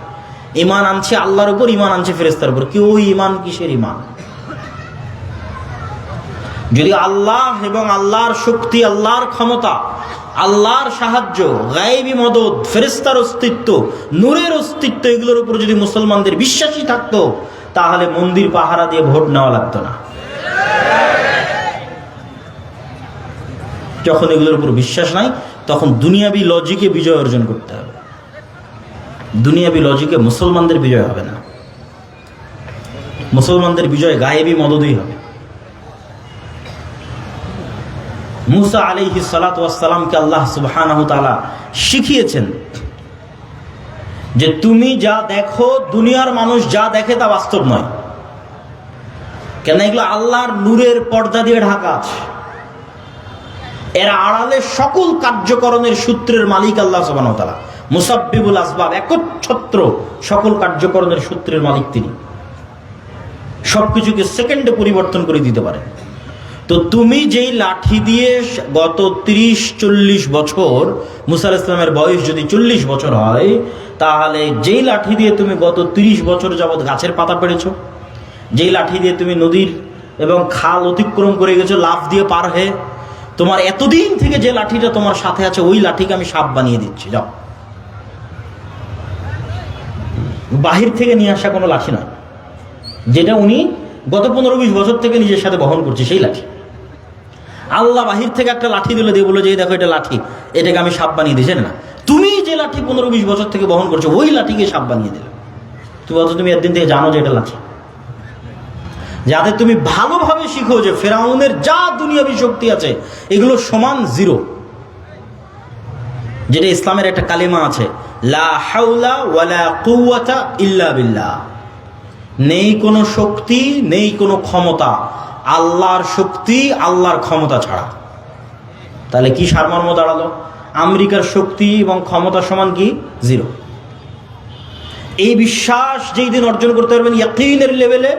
ঈমান আনছে আল্লাহর উপর, ঈমান আনছে ফেরেশতার উপর। কি ওই ঈমান কিসের ঈমান? যদি আল্লাহ এবং আল্লাহর শক্তি, আল্লাহর ক্ষমতা, আল্লাহর সাহায্য, গায়েবী মদদ, ফেরেশতার অস্তিত্ব, নূরের অস্তিত্ব, এগুলোর উপর যদি মুসলমানদের বিশ্বাসই থাকতো, তাহলে মন্দির পাহারা দিয়ে ভোট নেওয়া লাগতো না। যখন এগুলোর উপর বিশ্বাস নাই, তখন দুনিয়াবী লজিকে বিজয় অর্জন করতে হবে। দুনিয়াবী লজিকে মুসলমানদের বিজয় হবে না, মুসলমানদের বিজয় গায়েবী মদদই হবে। মুসা আলাইহিস সালাতু ওয়াস সালামকে আল্লাহ সুবহানাহু ওয়া তাআলা শিখিয়েছেন যে তুমি যা দেখো, দুনিয়ার মানুষ যা দেখে তা বাস্তব নয়। কেন? এগুলো আল্লাহর নূরের পর্দা দিয়ে ঢাকা আছে। এর আড়ালে সকল কার্যকরণের সূত্রের মালিক আল্লাহ সুবহানাহু ওয়া তাআলা। মুসাব্বিবুল আসবাব, একচ্ছত্র সকল কার্যকরণের সূত্রের মালিক তিনি। সবকিছুকে সেকেন্ডে পরিবর্তন করে দিতে পারে। তো তুমি যেই লাঠি দিয়ে গত 30-40 বছর, মুসা আলাইহিস সালামের বয়স যদি 40 বছর হয়, তাহলে যেই লাঠি দিয়ে তুমি গত 30 বছর যাবৎ গাছের পাতা পেড়েছো, যেই লাঠি দিয়ে তুমি নদীর এবং খাল অতিক্রম করে গেছো লাফ দিয়ে পার হয়ে, তোমার এতদিন থেকে যে লাঠিটা তোমার সাথে আছে, ওই লাঠিকে আমি সাপ বানিয়ে দিচ্ছি, যাও। বাহির থেকে নিয়ে আসা কোনো লাঠি নয়, যেটা উনি গত 15-20 বছর থেকে নিজের সাথে বহন করছে, সেই লাঠি। আল্লাহ বাহির থেকে একটা লাঠি দিলে দিয়ে বলে যে দেখো এটা লাঠি, এটাকে আমি সাপ বানিয়ে দিয়েছি না। তুমি যে লাঠি 15-20 বছর থেকে বহন করছো, ওই লাঠিকে সাপ বানিয়ে দিলে। তুমি একদিন থেকে জানো যে এটা লাঠি, যাতে তুমি ভালোভাবে শিখো যে ফেরাউনের যা দুনিয়াবী শক্তি আছে এগুলো সমান জিরো। যেটা ইসলামের একটা কালিমা আছে, লা হাওলা ওয়ালা কুওয়াতা ইল্লা বিল্লাহ, নেই কোনো শক্তি নেই কোনো ক্ষমতা আল্লাহর শক্তি আল্লাহর ক্ষমতা ছাড়া। তাহলে কি সারমর্ম দাঁড়ালো? আমেরিকার শক্তি এবং ক্ষমতা সমান কি? জিরো। এই বিশ্বাস যেই দিন অর্জন করতে পারবেন ইয়াকিনের লেভেলে,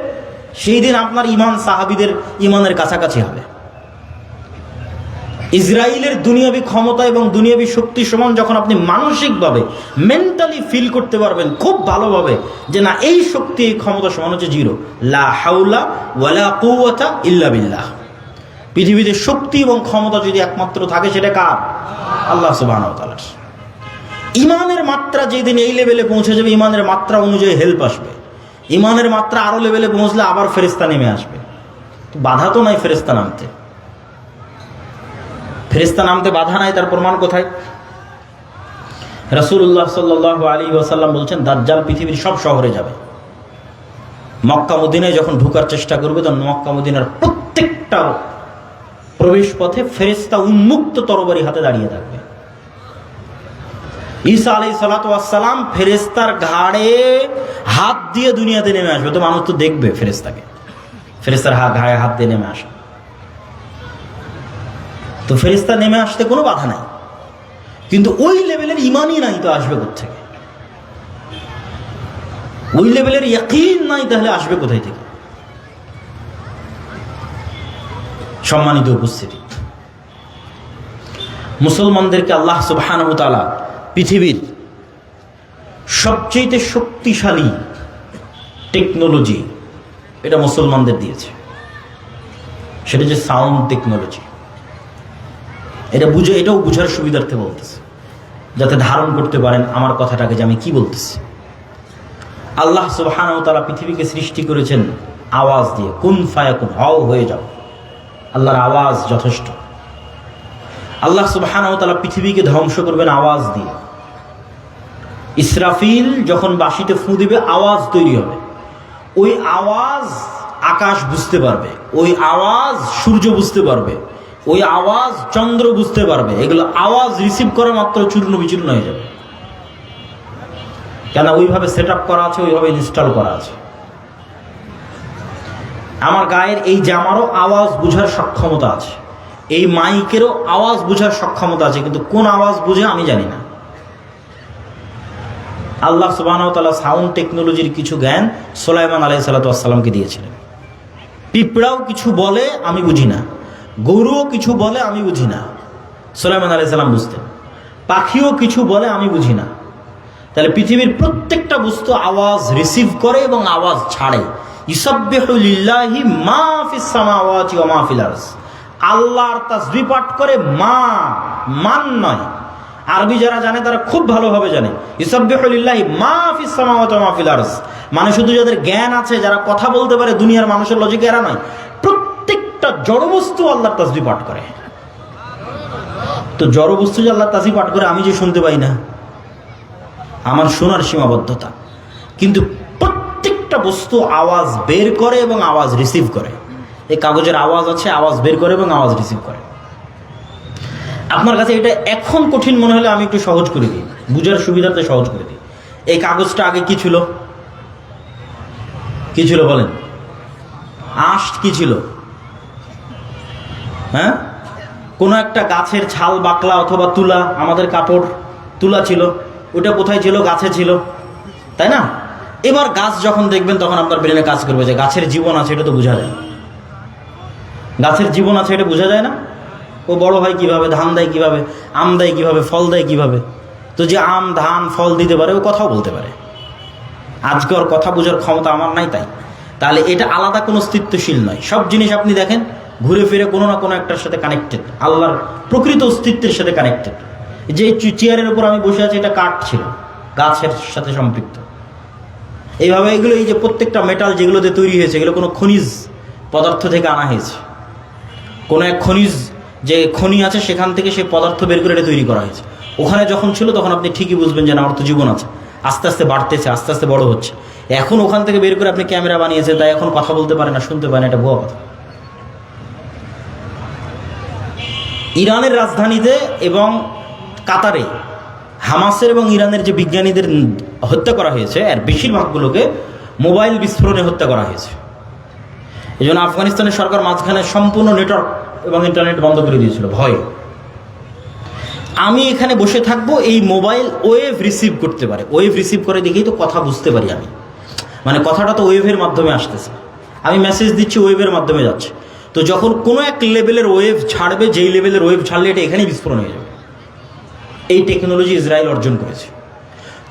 সেই দিন আপনার ইমান সাহাবীদের ইমানের কাছাকাছি হবে। ইসরায়েলের দুনিয়াবী ক্ষমতা এবং দুনিয়াবী শক্তি সমান যখন আপনি মানসিকভাবে মেন্টালি ফিল করতে পারবেন খুব ভালোভাবে যে না, এই শক্তি এই ক্ষমতা সমান হচ্ছে জিরো, লা হাওলা ওয়ালা কুওয়াতা ইল্লা বিল্লাহ। পৃথিবীতে শক্তি এবং ক্ষমতা যদি একমাত্র থাকে সেটা কার? আল্লাহ সুবহানাহু ওয়া তাআলার। ইমানের মাত্রা যেদিন এই লেভেলে পৌঁছে যাবে, ইমানের মাত্রা অনুযায়ী হেল্প আসবে। ইমানের মাত্রা আরো লেভেলে পৌঁছলে আবার ফেরেশতা নেমে আসবে। বাধা তো নাই ফেরেশতা নামতে, ফেরেশতা নামতে বাধা নাই, তার প্রমাণ কোথায়? রাসূলুল্লাহ সাল্লাল্লাহু আলাইহি ওয়াসাল্লাম বলছেন, দাজ্জাল পৃথিবীর সব শহরে যাবে। মক্কা মদিনায় যখন ঢোকার চেষ্টা করবে, তখন মক্কা মদিনার প্রত্যেকটা প্রবেশ পথে ফেরেশতা উন্মুক্ত তরবারি হাতে দাঁড়িয়ে থাকবে। ঈসা আলাইহিস সালাতু ওয়াস সালাম ফেরেশতার ঘাড়ে হাত দিয়ে দুনিয়াতে নেমে আসবে। তো মানুষ তো দেখবে ফেরেশতাকে, ফেরেশতার ঘাড়ে হাত দিয়ে নেমে আসে। তো ফেরেশতা নেমে আসতে কোনো বাধা নাই, কিন্তু ওই লেভেলের ইমানই নাই তো আসবে কোত্থেকে? ওই লেভেলের ইয়াকিন নাই, তাহলে আসবে কোথায় থেকে? সম্মানিত উপস্থিতি, মুসলমানদেরকে আল্লাহ সুবহানাহু ওয়া তাআলা পৃথিবীর সবচেয়ে শক্তিশালী টেকনোলজি এটা মুসলমানদের দিয়েছে, সেটা যে সাউন্ড টেকনোলজি। এটাও বুঝার সুবিধার্থে বলতেছে, যাতে ধারণ করতে পারেন আমার কথাটাকে যে আমি কি বলতেছি। আল্লাহ সুবহানাহু ওয়া তাআলা পৃথিবীকে সৃষ্টি করেছেন আওয়াজ দিয়ে, কুন ফায়াকুন, হও হয়ে যাও। আল্লাহর আওয়াজ যথেষ্ট। আল্লাহ সুবহানাহু ওয়া তাআলা পৃথিবীকে ধ্বংস করবেন আওয়াজ দিয়ে। ইসরাফিল যখন বাঁশিতে ফুঁ দিবে আওয়াজ তৈরি হবে, ওই আওয়াজ আকাশ বুঝতে পারবে, ওই আওয়াজ সূর্য বুঝতে পারবে, ওই আওয়াজ চন্দ্র বুঝতে পারবে। এগুলো আওয়াজ রিসিভ করা মাত্র চূর্ণ বিচূর্ণ হয়ে যাবে, কেন? ওইভাবে সেট আপ করা আছে, ওইভাবে ইনস্টল করা আছে। আমার গায়ের এই জামারও আওয়াজ বুঝার সক্ষমতা আছে, এই মাইকেরও আওয়াজ বুঝার সক্ষমতা আছে, কিন্তু কোন আওয়াজ বুঝে আমি জানি না। আল্লাহ সুবহানাহু ওয়া তাআলা সাউন্ড টেকনোলজির কিছু জ্ঞান সুলাইমান আলাইহিস সালাতু ওয়াস সালামকে দিয়েছিলেন। পিঁপড়াও কিছু বলে আমি বুঝি না, গরুও কিছু বলে আমি বুঝি না, সুলাইমান আলাইহিস সালাম বুঝতেন। পাখিও কিছু বলে আমি বুঝি না। তাহলে পৃথিবীর প্রত্যেকটা বস্তু আওয়াজ রিসিভ করে এবং আওয়াজ ছাড়ে। ইউসাব্বিহু লিল্লাহি মা ফিস সামাওয়াতি ওয়া মা ফিল আরজ। আল্লাহর তাসবিহ পাঠ করে, মান নয়। আরবি যারা জানে তারা খুব ভালোভাবে জানে ইউসাব্বিহু লিল্লাহি মা ফিস সামাওয়াতি ওয়া মা ফিল আরজ, মানে শুধু যাদের জ্ঞান আছে, যারা কথা বলতে পারে, দুনিয়ার মানুষের লজিকে এরা নয়, প্রত্যেকটা জড়বস্তু আল্লাহর তাসবিহ পাঠ করে। তো জড়বস্তু যে আল্লাহর তাসবিহ পাঠ করে আমি যে শুনতে পাই না, আমার শোনার সীমাবদ্ধতা, কিন্তু প্রত্যেকটা বস্তু আওয়াজ বের করে এবং আওয়াজ রিসিভ করে। এই কাগজের আওয়াজ আছে, আওয়াজ বের করে এবং আওয়াজ রিসিভ করে। আপনার কাছে এটা এখন কঠিন মনে হলে আমি একটু সহজ করে দিই, বুঝার সুবিধার্থে সহজ করে দিই। এই কাগজটা আগে কি ছিল? কি ছিল বলেন? আঁশ কি ছিল? হ্যাঁ, কোনো একটা গাছের ছাল বাকলা অথবা তুলা, আমাদের কাপড় তুলা ছিল, ওটা কোথায় ছিল? গাছে ছিল, তাই না? এবার গাছ যখন দেখবেন তখন আপনার ব্রেনে কাজ করবে যে গাছের জীবন আছে, এটা তো বোঝা যায়। গাছের জীবন আছে এটা বোঝা যায় না? ও বড় হয় কিভাবে, ধান দেয় কিভাবে, আম দেয় কিভাবে, ফল দেয় কিভাবে? তো যে আম ধান ফল দিতে পারে ও কথাও বলতে পারে। আজকে ওর কথা বোঝার ক্ষমতা আমার নাই, তাহলে এটা আলাদা কোনো অস্তিত্বশীল নয়। সব জিনিস আপনি দেখেন ঘুরে ফিরে কোনো না কোনো একটার সাথে কানেক্টেড, আল্লাহর প্রকৃত অস্তিত্বের সাথে কানেক্টেড। যে চেয়ারের উপর আমি বসে আছি এটা কাঠ ছিল, গাছের সাথে সম্পৃক্ত। এইভাবে এগুলো, এই যে প্রত্যেকটা মেটাল যেগুলোতে তৈরি হয়েছে, এগুলো কোনো খনিজ পদার্থ থেকে আনা হয়েছে। কোনো এক খনিজ, যে খনি আছে সেখান থেকে সেই পদার্থ বের করে এটা তৈরি করা হয়েছে। ওখানে যখন ছিল তখন আপনি ঠিকই বুঝবেন যে না, ওর তো জীবন আছে, আস্তে আস্তে বাড়তেছে, আস্তে আস্তে বড় হচ্ছে। এখন ওখান থেকে বের করে আপনি ক্যামেরা বানিয়েছেন, তাই এখন কথা বলতে পারে না, শুনতে পারে না, এটা ভুয়া কথা। ইরানের রাজধানীতে এবং কাতারে হামাসের এবং ইরানের যে বিজ্ঞানীদের হত্যা করা হয়েছে, এর বেশিরভাগগুলোকে মোবাইল বিস্ফোরণে হত্যা করা হয়েছে। এই জন্য আফগানিস্তানের সরকার মাঝখানে সম্পূর্ণ নেটওয়ার্ক এবং ইন্টারনেট বন্ধ করে দিয়েছিল ভয়ে। আমি এখানে বসে থাকবো, এই মোবাইল ওয়েভ রিসিভ করতে পারে, ওয়েভ রিসিভ করে দেখেই তো কথা বুঝতে পারি আমি, মানে কথাটা তো ওয়েভের মাধ্যমে আসতেছে, আমি মেসেজ দিচ্ছি ওয়েভের মাধ্যমে যাচ্ছে। তো যখন কোনো এক লেভেলের ওয়েভ ছাড়বে, যেই লেভেলের ওয়েভ ছাড়লে এটা এখানেই বিস্ফোরণ হয়ে যাবে। এই টেকনোলজি ইসরায়েল অর্জন করেছে।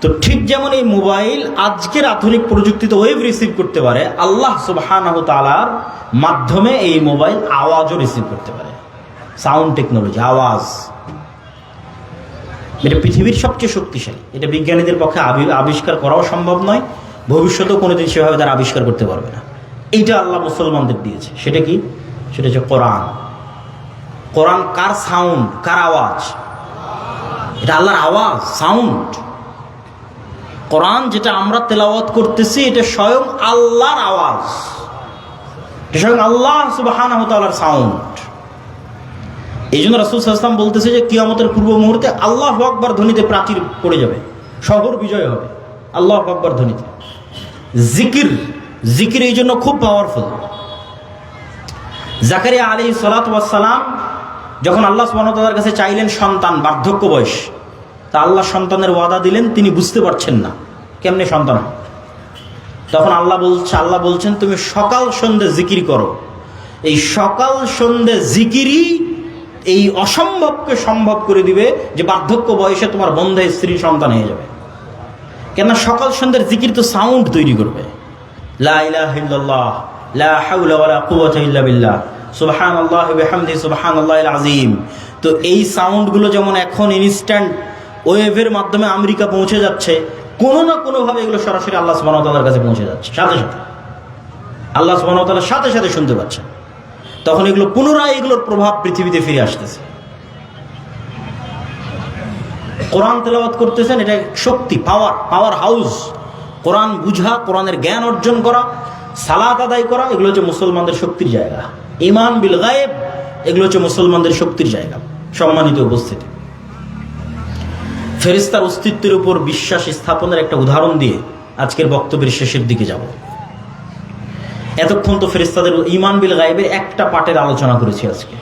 তো ঠিক যেমন এই মোবাইল আজকের আধুনিক প্রযুক্তিতে ওয়েভ রিসিভ করতে পারে, আল্লাহ সুবহানাহু তাআলার মাধ্যমে এই মোবাইল আওয়াজও রিসিভ করতে পারে। সাউন্ড টেকনোলজি, আওয়াজ, এটা পৃথিবীর সবচেয়ে শক্তিশালী। এটা বিজ্ঞানীদের পক্ষে আবিষ্কার করাও সম্ভব নয়, ভবিষ্যতেও কোনোদিন সেভাবে তারা আবিষ্কার করতে পারবে না। এইটা আল্লাহ মুসলমানদের দিয়েছে। সেটা কি? সেটা হচ্ছে কোরআন। কোরআন কার সাউন্ড, কার আওয়াজ? এটা আল্লাহর আওয়াজ, সাউন্ড। কোরআন যেটা আমরা তেলাওয়াত করতেছি, এটা স্বয়ং আল্লাহর আওয়াজ, এটা স্বয়ং আল্লাহ সুবহানাহু ওয়া তাআলার সাউন্ড। এই জন্য রাসূল সাল্লাল্লাহু আলাইহি ওয়াসাল্লাম বলতেছে যে কিয়ামতের পূর্ব মুহূর্তে আল্লাহু আকবার ধ্বনিতে প্রাচীর পড়ে যাবে, শহর বিজয় হবে আল্লাহু আকবার ধ্বনিতে। জিকির, জিকির এই জন্য খুব পাওয়ারফুল। জাকারিয়া আলাইহিস সালাতু ওয়াস সালাম যখন আল্লাহ সুবহানাহু ওয়া তাআলার কাছে চাইলেন সন্তান, বার্ধক্য বয়স, তা আল্লাহ সন্তানের ওয়াদা দিলেন, তিনি বুঝতে পারছেন না কেমনে সন্তান। তখন আল্লাহ বলছেন তুমি সকাল সন্ধ্যে জিকির করো। এই সকাল সন্ধ্যে জিকিরই এই অসম্ভবকে সম্ভব করে দিবে, যে বার্ধক্য বয়সে তোমার বন্ধে স্ত্রী সন্তান হয়ে যাবে। কেন? সকাল সন্ধ্যের জিকির তো সাউন্ড তৈরি করবে। লা ইলাহা ইল্লাল্লাহ, লা হাওলা ওয়ালা কুওয়াতা ইল্লা বিল্লাহ, সুবহানাল্লাহি ওয়া বিহামদিহি সুবহানাল্লাহিল আযীম। তো এই সাউন্ডগুলো যেমন এখন ইনস্ট্যান্ট ওয়েভের মাধ্যমে আমেরিকা পৌঁছে যাচ্ছে, কোনো না কোনোভাবে এগুলো সরাসরি আল্লাহ সুবহানাহু ওয়া তাআলার কাছে পৌঁছে যাচ্ছে, সাথে সাথে আল্লাহ সুবহানাহু ওয়া তাআলার সাথে সাথে শুনতে পাচ্ছেন। তখন এগুলো পুনরায় এগুলোর প্রভাব পৃথিবীতে ফিরে আসতেছে। কোরআন তেলাওয়াত করতেছেন, এটা শক্তি, পাওয়ার হাউস। কোরআন বুঝা, কোরআনের জ্ঞান অর্জন করা, সালাত আদায় করা, এগুলো হচ্ছে মুসলমানদের শক্তির জায়গা। ঈমান বিল গায়ব, এগুলো হচ্ছে মুসলমানদের শক্তির জায়গা। সম্মানিত উপস্থিতি, ফেরেশতার অস্তিত্বের উপর বিশ্বাস স্থাপনের একটা উদাহরণ দিয়ে আজকের বক্তব্যের শেষের দিকে যাব। এতক্ষণ তো ফেরেশতাদের ঈমান বিল গায়বের একটা পার্টের আলোচনা করেছি আজকে,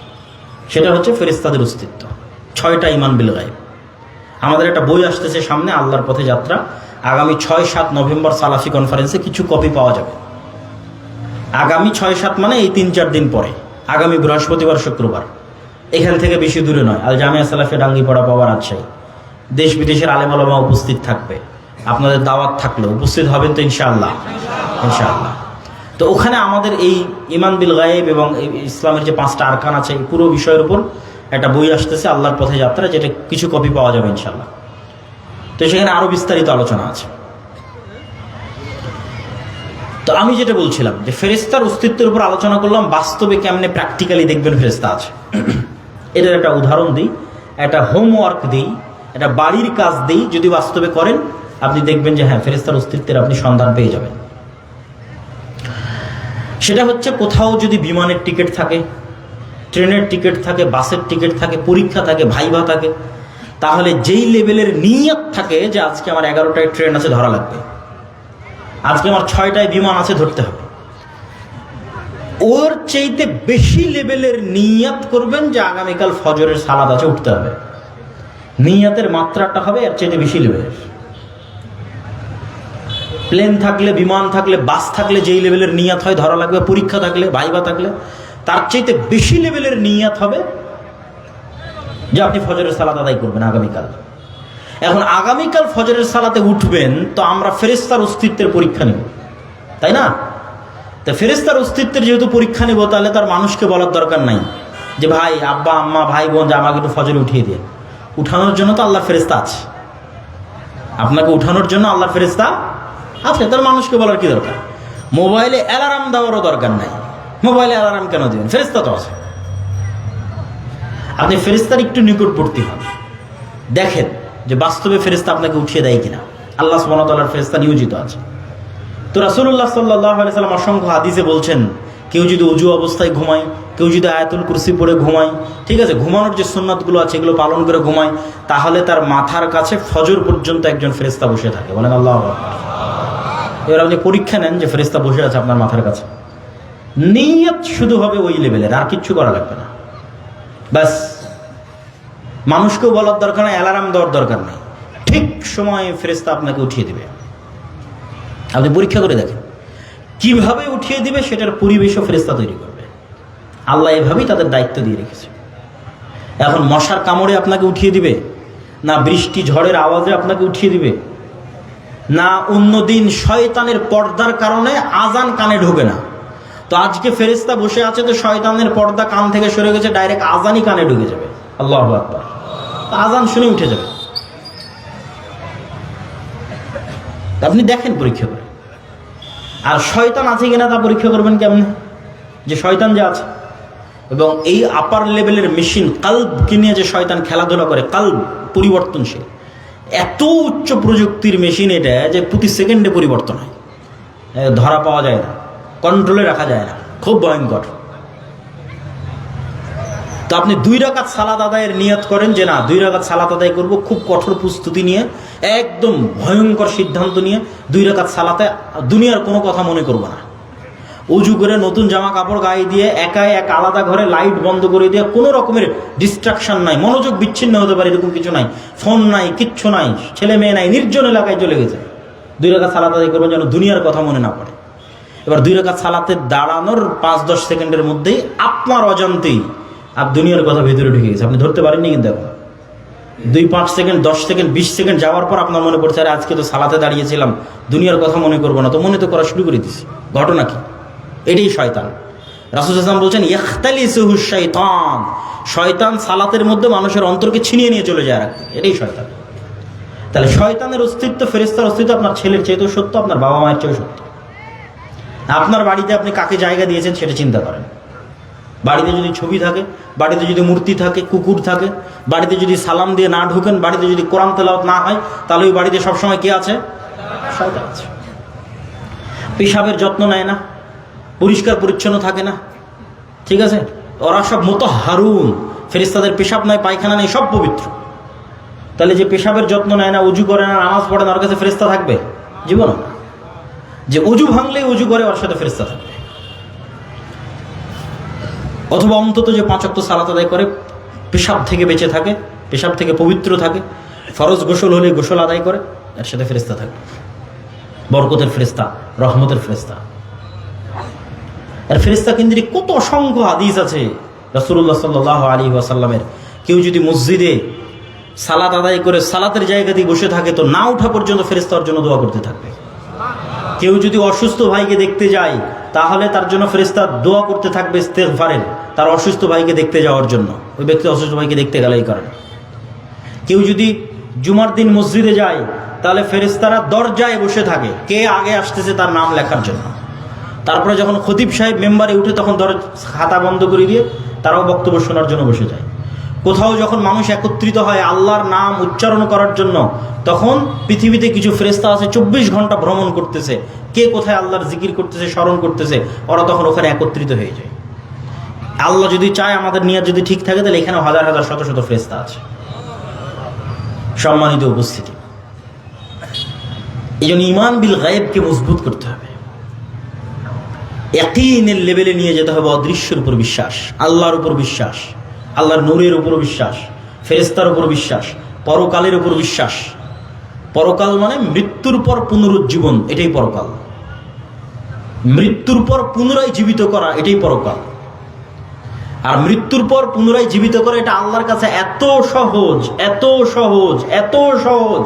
সেটা হচ্ছে ফেরেশতাদের অস্তিত্ব। 6টা ঈমান বিল গায়ব। আমাদের একটা বই আসতেছে সামনে, আল্লাহর পথে যাত্রা, আগামী 6-7 নভেম্বর সালাফি কনফারেন্সে কিছু কপি পাওয়া যাবে। আগামী 6-7 মানে এই 3-4 দিন পরে, আগামী বৃহস্পতিবার শুক্রবার, এখান থেকে বেশি দূরে নয়, আল জামিয়া সালাফিয়া ডাঙ্গিপাড়া পাওয়ার রাজশাহী। দেশ বিদেশের আলেম ওলামা উপস্থিত থাকবে, আপনাদের দাওয়াত থাকলে উপস্থিত হবেন তো ইনশাআল্লাহ, ইনশাআল্লাহ। তো ওখানে আমাদের এই ঈমান বিল গায়ব এবং ইসলামের যে 5টা আরকান আছে, এই পুরো বিষয়ের উপর একটা বই আসতেছে, আল্লাহর পথে যাত্রা, যেটা কিছু কপি পাওয়া যাবে ইনশাআল্লাহ। তো সেখানে আরো বিস্তারিত আলোচনা আছে। তো আমি যেটা বলছিলাম যে ফেরেশতার অস্তিত্বের উপর আলোচনা করলাম, বাস্তবে কেমনে প্র্যাকটিক্যালি দেখবেন ফেরেশতা আছে, এটার একটা উদাহরণ দিই, একটা হোমওয়ার্ক দিই, একটা বাড়ির কাজ দিই। যদি বাস্তবে করেন আপনি দেখবেন যে হ্যাঁ, ফেরেশতার অস্তিত্বের আপনি সন্ধান পেয়ে যাবেন। সেটা হচ্ছে, কোথাও যদি বিমানের টিকিট থাকে, ট্রেনের টিকিট থাকে, বাসের টিকিট থাকে, পরীক্ষা থাকে, ভাইভা থাকে, তাহলে যেই লেভেলের নিয়ত থাকে যে আজকে আমার 11টায় ট্রেন আছে, ধরা লাগবে, আজকে আমার 6টায় বিমান আছে, ধরতে হবে, ওর চাইতে বেশি লেভেলের নিয়ত করবেন যে আগামীকাল ফজরের সালাত আছে, উঠতে হবে। নিয়তের মাত্রাটা হবে এর চাইতে বেশি লেভেলের। প্লেন থাকলে, বিমান থাকলে, বাস থাকলে যেই লেভেলের নিয়ত হয়, ধরা লাগবে, পরীক্ষা থাকলে, ভাইভা থাকলে, তার চাইতে বেশি লেভেলের নিয়ত হবে যে আপনি ফজরের সালাত আদায় করবেন আগামীকাল। এখন আগামীকাল ফজরের সালাতে উঠবেন, তো আমরা ফেরেশতার অস্তিত্বের পরীক্ষা নেব, তাই না? তো ফেরেশতার অস্তিত্বের যেহেতু পরীক্ষা নেব, তাহলে তার মানুষকে বলার দরকার নাই যে ভাই, আব্বা, আম্মা, ভাই, বোন, যে আমাকে একটু ফজরে উঠিয়ে দিয়ে। উঠানোর জন্য তো আল্লাহর ফেরেশতা আছে, আপনাকে উঠানোর জন্য আল্লাহর ফেরেশতা আছে, তার মানুষকে বলার কি দরকার? মোবাইলে অ্যালার্ম দেওয়ারও দরকার নাই। মোবাইলে অ্যালার্ম কেন দিবেন? ফেরেশতা তো আছে। আপনি ফেরেশতার একটু নিকটবর্তী হন, দেখেন যে বাস্তবে ফেরেশতা আপনাকে উঠিয়ে দেয় কিনা। আল্লাহ সুবহানাহু ওয়া তাআলার ফেরেশতা নিয়োজিত আছে। তো রাসূলুল্লাহ সাল্লাল্লাহু আলাইহি সাল্লাম অসংখ্য হাদিসে বলছেন, কেউ যদি উজু অবস্থায় ঘুমায়, কেউ যদি আয়াতুল কুরসি পড়ে ঘুমায়, ঠিক আছে, ঘুমানোর যে সুন্নাতগুলো আছে এগুলো পালন করে ঘুমায়, তাহলে তার মাথার কাছে ফজর পর্যন্ত একজন ফেরেশতা বসে থাকে। বলেন আল্লাহু আকবার। এবার আপনি পরীক্ষা নেন যে ফেরেশতা বসে আছে আপনার মাথার কাছে, নিয়ত শুধু হবে ওই লেভেলের, আর কিচ্ছু করা লাগবে না। ব্যাস, মানুষকেও বলার দরকার নেই, অ্যালার্ম দেওয়ার দরকার নেই, ঠিক সময়ে ফেরেশতা আপনাকে উঠিয়ে দিবে। আপনি পরীক্ষা করে দেখেন কিভাবে উঠিয়ে দিবে, সেটার পরিবেশও ফেরেশতা তৈরি করবে। আল্লাহ এভাবেই তাদের দায়িত্ব দিয়ে রেখেছে। এখন মশার কামড়ে আপনাকে উঠিয়ে দিবে, না বৃষ্টি ঝড়ের আওয়াজে আপনাকে উঠিয়ে দিবে, না অন্যদিন শয়তানের পর্দার কারণে আজান কানে ঢোকে না। তো আজকে ফেরেশতা বসে আছে, তো শয়তানের পর্দা কান থেকে সরে গেছে, ডাইরেক্ট আজানই কানে ঢুকে যাবে। আল্লাহু আকবার। আজান শুনে উঠে যাবে। আপনি দেখেন পরীক্ষা করে। আর শয়তান আছে কিনা তা পরীক্ষা করবেন কেমনে, যে শয়তান যে আছে। এবং এই আপার লেভেলের মেশিন কালবকে নিয়ে যে শয়তান খেলাধুলা করে, কালব পরিবর্তনশীল, এত উচ্চ প্রযুক্তির মেশিন এটা যে প্রতি সেকেন্ডে পরিবর্তন হয়, ধরা পাওয়া যায় না, কন্ট্রোলে রাখা যায় না, খুব ভয়ঙ্কর। তো আপনি 2 রাকাত সালাত আদায়ের নিয়ত করেন যে না 2 রাকাত সালাত আদায় করব, খুব কঠোর প্রস্তুতি নিয়ে, একদম ভয়ঙ্কর সিদ্ধান্ত নিয়ে 2 রাকাত সালাতে দুনিয়ার কোনো কথা মনে করব না। উজু করে নতুন জামা কাপড় গায়ে দিয়ে একাই এক আলাদা ঘরে লাইট বন্ধ করে দিয়ে, কোনো রকমের ডিস্ট্রাকশন নাই, মনোযোগ বিচ্ছিন্ন হতে পারে এরকম কিছু নাই, ফোন নাই, কিচ্ছু নাই, ছেলে মেয়ে নাই, নির্জন এলাকায় চলে গেছে। 2 রাকাত সালাত আদায় করবেন যেন দুনিয়ার কথা মনে না পড়ে। এবার 2 রাকাত সালাতে দাঁড়ানোর 5-10 সেকেন্ডের মধ্যেই আপনার অজান্তেই আর দুনিয়ার কথা ভেতরে ঢুকে গেছে, আপনি ধরতে পারেননি। কিন্তু এখন 2-5 সেকেন্ড, 10 সেকেন্ড, 20 সেকেন্ড যাওয়ার পর আপনার মনে পড়ছে, আরে আজকে তো সালাতে দাঁড়িয়েছিলাম, দুনিয়ার কথা মনে করবো না, তো মনে তো করা শুরু করে দিছি। ঘটনা কি? এটাই শয়তান। রাসূল সাল্লাল্লাহু আলাইহি ওয়াসাল্লাম বলছেন, ইখতালিসুহু শাইতান, শয়তান সালাতের মধ্যে মানুষের অন্তরকে ছিনিয়ে নিয়ে চলে যায় রাখতে, এটাই শয়তান। তাহলে শয়তানের অস্তিত্ব, ফেরেশতার অস্তিত্ব আপনার ছেলের চেয়েও সত্য, আপনার বাবা মায়ের চেয়েও সত্য। আপনার বাড়িতে আপনি কাকে জায়গা দিয়েছেন সেটা চিন্তা করেন। বাড়িতে যদি ছবি থাকে, বাড়িতে যদি মূর্তি থাকে, কুকুর থাকে, বাড়িতে যদি সালাম দিয়ে না ঢোকেন, বাড়িতে যদি কোরআন তেলাওয়াত না হয়, তাহলে ওই বাড়িতে সবসময় কে আছে? শয়তান আছে। পেশাবের যত্ন নেয় না, পরিষ্কার পরিচ্ছন্ন থাকে না, ঠিক আছে, ওরা সব মুতাহহারুন, ফেরেশতাদের পেশাব নয়, পায়খানা নেই, সব পবিত্র। তাহলে যে পেশাবের যত্ন নেয় না, উজু করে না, নামাজ পড়ে না, ওর কাছে ফেরেশতা থাকবে? জীবন না। যে উজু ভাঙলেই উজু করে, ওর সাথে ফেরেশতা থাকবে। অথবা অন্তত যে 5 ওয়াক্ত সালাত আদায় করে, পেশাব থেকে বেঁচে থাকে, পেশাব থেকে পবিত্র থাকে, ফরজ গোসল হলে গোসল আদায় করে, এর সাথে ফেরেশতা থাকবে। বরকতের ফেরেশতা, রহমতের ফেরেশতা। আর ফেরেশতা কেন্দ্রিক কত অসংখ্য হাদিস আছে রাসূলুল্লাহ সাল্লাল্লাহু আলাইহি ওয়াসাল্লামের। কেউ যদি মসজিদে সালাত আদায় করে সালাতের জায়গাতেই বসে থাকে, তো না ওঠা পর্যন্ত ফেরেশতার জন্য দোয়া করতে থাকবে। কেউ যদি অসুস্থ ভাইকে দেখতে যায়, তাহলে তার জন্য ফেরেশতা দোয়া করতে থাকবে ইস্তেগফারের, তার অসুস্থ ভাইকে দেখতে যাওয়ার জন্য। ওই ব্যক্তি অসুস্থ ভাইকে দেখতে গেলে এই কারণে। কেউ যদি জুমার দিন মসজিদে যায়, তাহলে ফেরেশতারা দরজায় বসে থাকে, কে আগে আসতেছে তার নাম লেখার জন্য। তারপরে যখন খতিব সাহেব মেম্বারে উঠে, তখন খাতা বন্ধ করে দিয়ে তারাও বক্তব্য শোনার জন্য বসে যায়। কোথাও যখন মানুষ একত্রিত হয় আল্লাহর নাম উচ্চারণ করার জন্য, তখন পৃথিবীতে কিছু ফেরেশতা আছে 24 ঘন্টা ভ্রমণ করতেছে, কে কোথায় আল্লাহর জিকির করতেছে, স্মরণ করতেছে, ওরা তখন ওখানে একত্রিত হয়ে যায়। আল্লাহ যদি চায়, আমাদের নিয়ত যদি ঠিক থাকে, তাহলে এখানে হাজার হাজার শত শত ফেরেশতা আছে। সম্মানিত উপস্থিতি, এই জন্য ঈমান বিল গায়বকে মজবুত করতে হবে, ইয়াকিনের লেভেলে নিয়ে যেতে হবে। অদৃশ্যের উপর বিশ্বাস, আল্লাহর উপর বিশ্বাস, আল্লাহর নূরের উপর বিশ্বাস, ফেরেশতার উপর বিশ্বাস, পরকালের উপর বিশ্বাস। পরকাল মানে মৃত্যুর পর পুনরুজ্জীবন, এটাই পরকাল। মৃত্যুর পর পুনরায় জীবিত করা, এটাই পরকাল। আর মৃত্যুর পর পুনরায় জীবিত করা, এটা আল্লাহর কাছে এত সহজ, এত সহজ, এত সহজ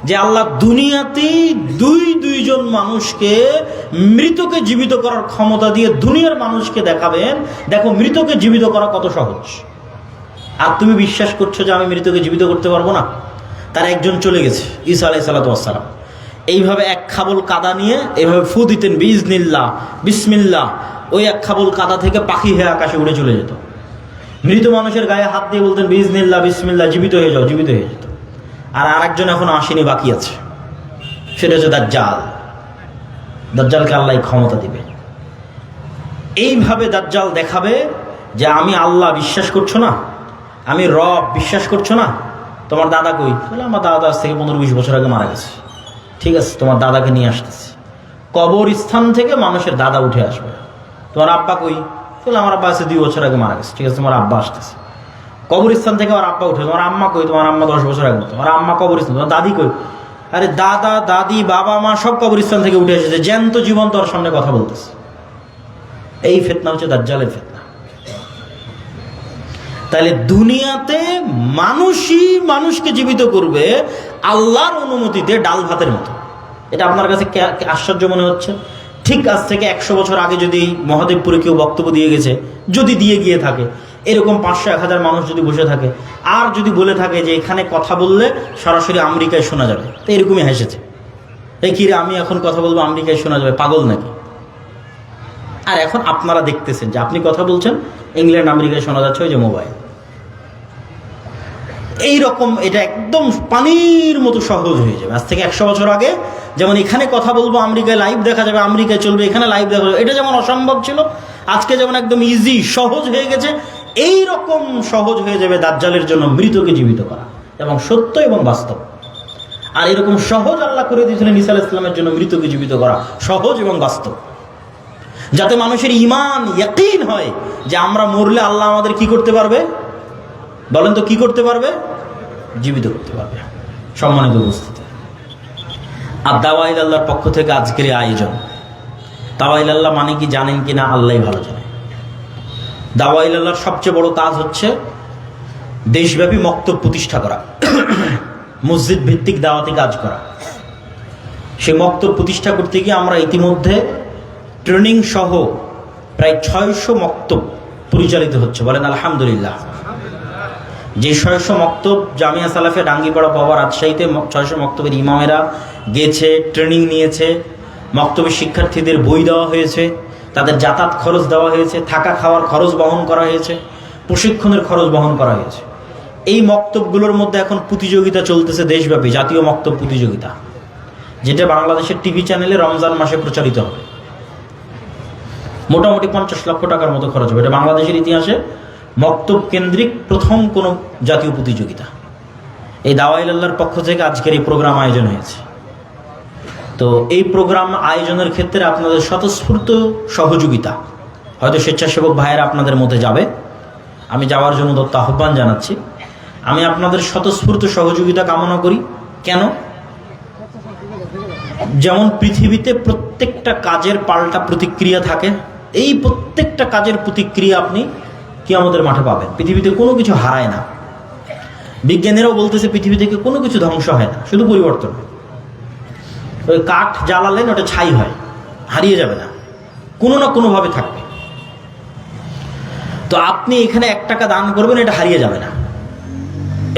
যে আল্লাহ দুনিয়াতেই দুইজন মানুষকে মৃতকে জীবিত করার ক্ষমতা দিয়ে দুনিয়ার মানুষকে দেখাবেন, দেখো মৃতকে জীবিত করা কত সহজ। আর তুমি বিশ্বাস করছো যে আমি মৃতকে জীবিত করতে পারবো না? তার একজন চলে গেছে, ঈসা আলাইহিস সালাতু ওয়াস সালাম, এইভাবে এক খাবল কাদা নিয়ে এইভাবে ফু দিতেন, বিইজনিল্লাহ, বিসমিল্লাহ, ওই এক খাবল কাদা থেকে পাখি হয়ে আকাশে উড়ে চলে যেত। মৃত মানুষের গায়ে হাত দিয়ে বলতেন বিইজনিল্লাহ, বিসমিল্লাহ, জীবিত হয়ে যাও, জীবিত হয়ে যেত। আর আরেকজন এখনো আসেনি, বাকি আছে, সেটা হচ্ছে দাজ্জাল। দাজ্জালকে আল্লাহ ক্ষমতা দিবে। এইভাবে দাজ্জাল দেখাবে যে আমি আল্লাহ বিশ্বাস করছো না, আমি রব বিশ্বাস করছো না, তোমার দাদা কই? বলে আমার দাদা আজ থেকে 15-20 বছর আগে মারা গেছে। ঠিক আছে, তোমার দাদাকে নিয়ে আসতেছি। কবরস্থান থেকে মানুষের দাদা উঠে আসবে। তোমার আব্বা কই? বলে আমার আব্বা আছে 2 বছর আগে মারা গেছে। ঠিক আছে, তোমার আব্বা আসতেছে। কবরস্থান থেকে আমার আব্বা উঠে, তোমার আম্মা কই? তোমার আম্মা 10 বছর আগে, তোমার আম্মা কবরস্থান। তোমার দাদি কই? আরে দাদা দাদি বাবা মা সব কবরস্থান থেকে উঠে এসেছে, জ্যান্ত জীবন্ত ওর সামনে কথা বলতেছে। এই ফিতনা হচ্ছে দাজ্জালের ফিতনা। তাহলে দুনিয়াতে মানুষই মানুষকে জীবিত করবে আল্লাহর অনুমতিতে, ডাল ভাতের মতো। এটা আপনার কাছে আশ্চর্য মনে হচ্ছে? ঠিক আজ থেকে 100 বছর আগে যদি মহাদেবপুরে কেউ বক্তব্য দিয়ে গেছে, যদি দিয়ে গিয়ে থাকে, এরকম 500-1000 মানুষ যদি বসে থাকে আর যদি বলে থাকে যে এখানে কথা বললে সরাসরি আমেরিকায় শোনা যাবে, তো এরকমই হেসেছে, এই কিরে আমি এখন কথা বলবো আমেরিকায় শোনা যাবে, পাগল নাকি? আর এখন আপনারা দেখতেছেন যে আপনি কথা বলছেন, ইংল্যান্ড আমেরিকায় শোনা যাচ্ছে ওই যে মোবাইল। এইরকম এটা একদম পানির মতো সহজ হয়ে যাবে। আজ থেকে 100 বছর আগে যেমন এখানে কথা বলবো আমেরিকায় লাইভ দেখা যাবে, আমেরিকায় চলবে, এখানে লাইভ দেখা যাবে, এটা যেমন অসম্ভব ছিল, আজকে যেমন একদম ইজি সহজ হয়ে গেছে, এই রকম সহজ হয়ে যাবে দাজ্জালের জন্য মৃতকে জীবিত করা, এবং সত্য এবং বাস্তব। আর এরকম সহজ আল্লাহ করে দিয়েছিলেন ঈসা আলাইহিস সালামের জন্য মৃতকে জীবিত করা, সহজ এবং বাস্তব, যাতে মানুষের ঈমান ইয়াকিন হয় যে আমরা মরলে আল্লাহ আমাদের কি করতে পারবে? বলেন তো কি করতে পারবে? জীবিত করতে পারবে। সম্মানিত উপস্থিতি, আর দাওয়াইল আল্লাহর পক্ষ থেকে আজকের এই আয়োজন। দাওয়াইল আল্লাহ মানে কি জানেন কিনা আল্লাহই ভালো জানে। দাওয়াইল আল্লাহর সবচেয়ে বড় কাজ হচ্ছে দেশব্যাপী মক্তব প্রতিষ্ঠা করা, মসজিদ ভিত্তিক দাওয়াতি কাজ করা। সেই মক্তব প্রতিষ্ঠা করতে গিয়ে আমরা ইতিমধ্যে ট্রেনিং সহ প্রায় 600 মক্তব পরিচালিত হচ্ছে। বলেন আলহামদুলিল্লাহ। যে 600 মক্তব জামিয়া সালাফে ডাঙ্গিপাড়া পাওয়া রাজশাহীতে 600 মক্তবের ইমামেরা গেছে, ট্রেনিং নিয়েছে, মক্তবের শিক্ষার্থীদের বই দেওয়া হয়েছে, তাদের যাতায়াত খরচ দেওয়া হয়েছে, থাকা খাওয়ার খরচ বহন করা হয়েছে, প্রশিক্ষণের খরচ বহন করা হয়েছে। এই মক্তবগুলোর মধ্যে এখন প্রতিযোগিতা চলতেছে দেশব্যাপী, জাতীয় মক্তব প্রতিযোগিতা, যেটা বাংলাদেশের টিভি চ্যানেলে রমজান মাসে প্রচারিত হবে। মোটামুটি 50 লক্ষ টাকার মতো খরচ হবে। এটা বাংলাদেশের ইতিহাসে মক্তব কেন্দ্রিক প্রথম কোনো জাতীয় প্রতিযোগিতা। এই দাওয়াইল আল্লাহর পক্ষ থেকে আজকের এই প্রোগ্রাম আয়োজন হয়েছে। তো এই প্রোগ্রাম আয়োজনের ক্ষেত্রে আপনাদের স্বতঃস্ফূর্ত সহযোগিতা, হয়তো স্বেচ্ছাসেবক ভাইয়েরা আপনাদের মধ্যে যাবে, আমি যাওয়ার জন্য দত্ত আহ্বান জানাচ্ছি। আমি আপনাদের স্বতঃস্ফূর্ত সহযোগিতা কামনা করি। কেন? যেমন পৃথিবীতে প্রত্যেকটা কাজের পাল্টা প্রতিক্রিয়া থাকে, এই প্রত্যেকটা কাজের প্রতিক্রিয়া আপনি কিয়ামতের মাঠে পাবেন। পৃথিবীতে কোনো কিছু হারায় না। বিজ্ঞানীরাও বলতেছে পৃথিবী থেকে কোনো কিছু ধ্বংস হয় না, শুধু পরিবর্তন হয়। ওই কাঠ জ্বালালেন ওটা ছাই হয়, হারিয়ে যাবে না, কোনো না কোনোভাবে থাকবে। তো আপনি এখানে 1 টাকা দান করবেন, এটা হারিয়ে যাবে না,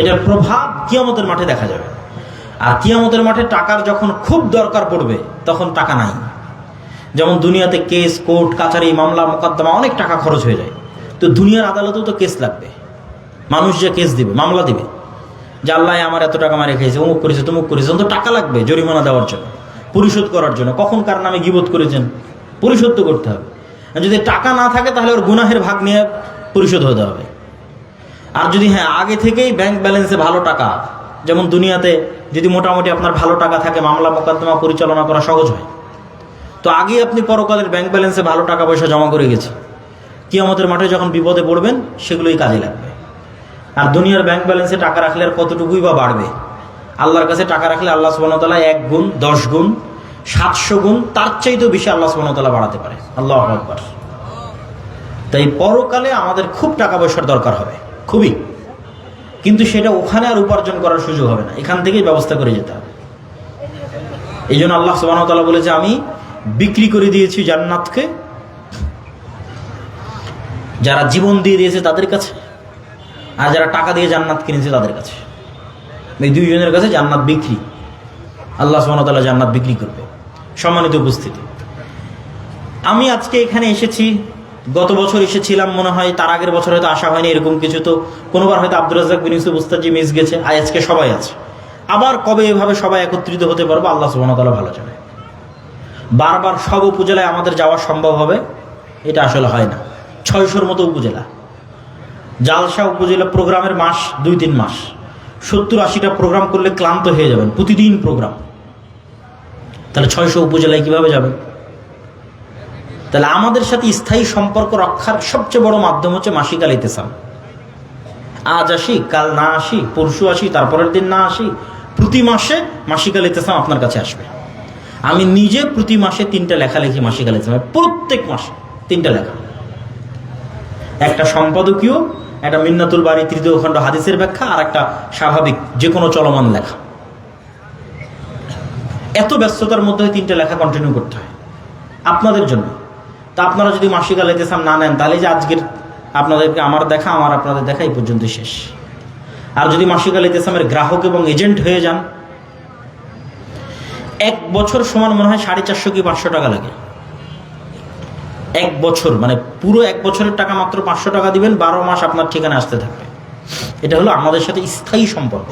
এটার প্রভাব কিয়ামতের মাঠে দেখা যাবে। আর কিয়ামতের মাঠে টাকার যখন খুব দরকার পড়বে তখন টাকা নাই। যেমন দুনিয়াতে কেস, কোর্ট কাছারি, মামলা মোকদ্দমা অনেক টাকা খরচ হয়ে যায়। তো দুনিয়ার আদালতেও তো কেস লাগবে, মানুষ যে কেস দিবে, মামলা দিবে যে আল্লাহ আমার এত টাকা মারে খেয়েছে, অমুক করেছে তমুক করেছে, তো টাকা লাগবে জরিমানা দেওয়ার জন্য, পরিশোধ করার জন্য। কখন কার নামে গীবত করেছেন পরিশোধ তো করতে হবে। আর যদি টাকা না থাকে তাহলে ওর গুনাহের ভাগ নিয়ে পরিশোধ হতে হবে। আর যদি আগে থেকেই ব্যাংক ব্যালেন্সে ভালো টাকা, যেমন দুনিয়াতে যদি মোটামুটি আপনার ভালো টাকা থাকে মামলা মোকদ্দমা পরিচালনা করা সহজ হয়। তো আগেই আপনি পরকালের ব্যাংক ব্যালেন্সে ভালো টাকা পয়সা জমা করে গেছে, কিয়ামতের মাঠে যখন বিপদে পড়বেন সেগুলোই কাজে লাগবে। আর দুনিয়ার ব্যাংক ব্যালেন্সে টাকা রাখলে আর কতটুকুই বা বাড়বে? আল্লাহর কাছে টাকা রাখলে আল্লাহ সুবহানাহু ওয়া তাআলা 1 গুণ, 10 গুণ, 700 গুণ, তার চাইতেও বেশি আল্লাহ সুবহানাহু ওয়া তাআলা বাড়াতে পারে। আল্লাহু আকবার। তাই পরকালে আমাদের খুব টাকা পয়সার দরকার হবে, খুবই। কিন্তু সেটা ওখানে আর উপার্জন করার সুযোগ হবে না, এখান থেকেই ব্যবস্থা করে যেতে হবে। এই জন্য আল্লাহ সুবহানাহু ওয়া তাআলা বলেছে, আমি বিক্রি করে দিয়েছি জান্নাতকে যারা জীবন দিয়ে দিয়েছে তাদের কাছে, আর যারা টাকা দিয়ে জান্নাত কিনেছে তাদের কাছে। এই 2 জনের কাছে জান্নাত বিক্রি, আল্লাহ সুবহানাহু ওয়া তাআলা জান্নাত বিক্রি করবে। সম্মানিত উপস্থিতি, আমি আজকে এখানে এসেছি, গত বছর এসেছিলাম মনে হয়, তার আগের বছর হয়তো আসা হয়নি এরকম কিছু। তো কোনোবার হয়তো আব্দুর রাজ্জাক বিন ইউসুফ উস্তাদ জি মিস গেছে, আজকে সবাই আছে। আবার কবে এভাবে সবাই একত্রিত হতে পারবো আল্লাহ সুবহানাহু ওয়া তাআলা ভালো জানে। বারবার সব উপজেলায় আমাদের যাওয়া সম্ভব হবে এটা আসলে হয় না। 600-র মতো উপজেলা, জালসা উপজেলা প্রোগ্রামের মাস 2-3 মাস, 70-80টা প্রোগ্রাম করলে ক্লান্ত হয়ে যাবেন, প্রতিদিন প্রোগ্রাম। তাহলে 600 উপজেলায় কিভাবে যাবেন? তাহলে আমাদের সাথে স্থায়ী সম্পর্ক রক্ষার সবচেয়ে বড় মাধ্যম হচ্ছে মাসিক আল ইতিসাম। আজ আসি, কাল না আসি, পরশু আসি, তারপরের দিন না আসি, প্রতি মাসে মাসিক আল ইতিসাম আপনার কাছে আসবে। আমি নিজে প্রতি মাসে 3টা লেখা লিখি মাসিক আল ইতিসামে, প্রত্যেক মাসে 3টা লেখা, একটা সম্পাদকীয়, একটা মিন্নাতুল বাড়ি 3য় খণ্ড হাদিসের ব্যাখ্যা, আর একটা স্বাভাবিক যে কোনো চলমান লেখা। এত ব্যস্ততার মধ্যে 3টা লেখা কন্টিনিউ করতে হয় আপনাদের জন্য। তা আপনারা যদি মাসিক আল ইতিসাম না নেন, তাহলে যে আজকের আপনাদেরকে আমার দেখা, আমার আপনাদের দেখা এই পর্যন্ত শেষ। আর যদি মাসিক আল ইতিসামের গ্রাহক এবং এজেন্ট হয়ে যান, 1 বছর সমান মনে হয় 450 কি 500 টাকা লাগে। 1 বছর মানে পুরো 1 বছরের টাকা মাত্র 500 টাকা দিবেন, 12 মাস আপনার ঠিকানা আসতে থাকবে। এটা হলো আমাদের সাথে স্থায়ী সম্পর্ক।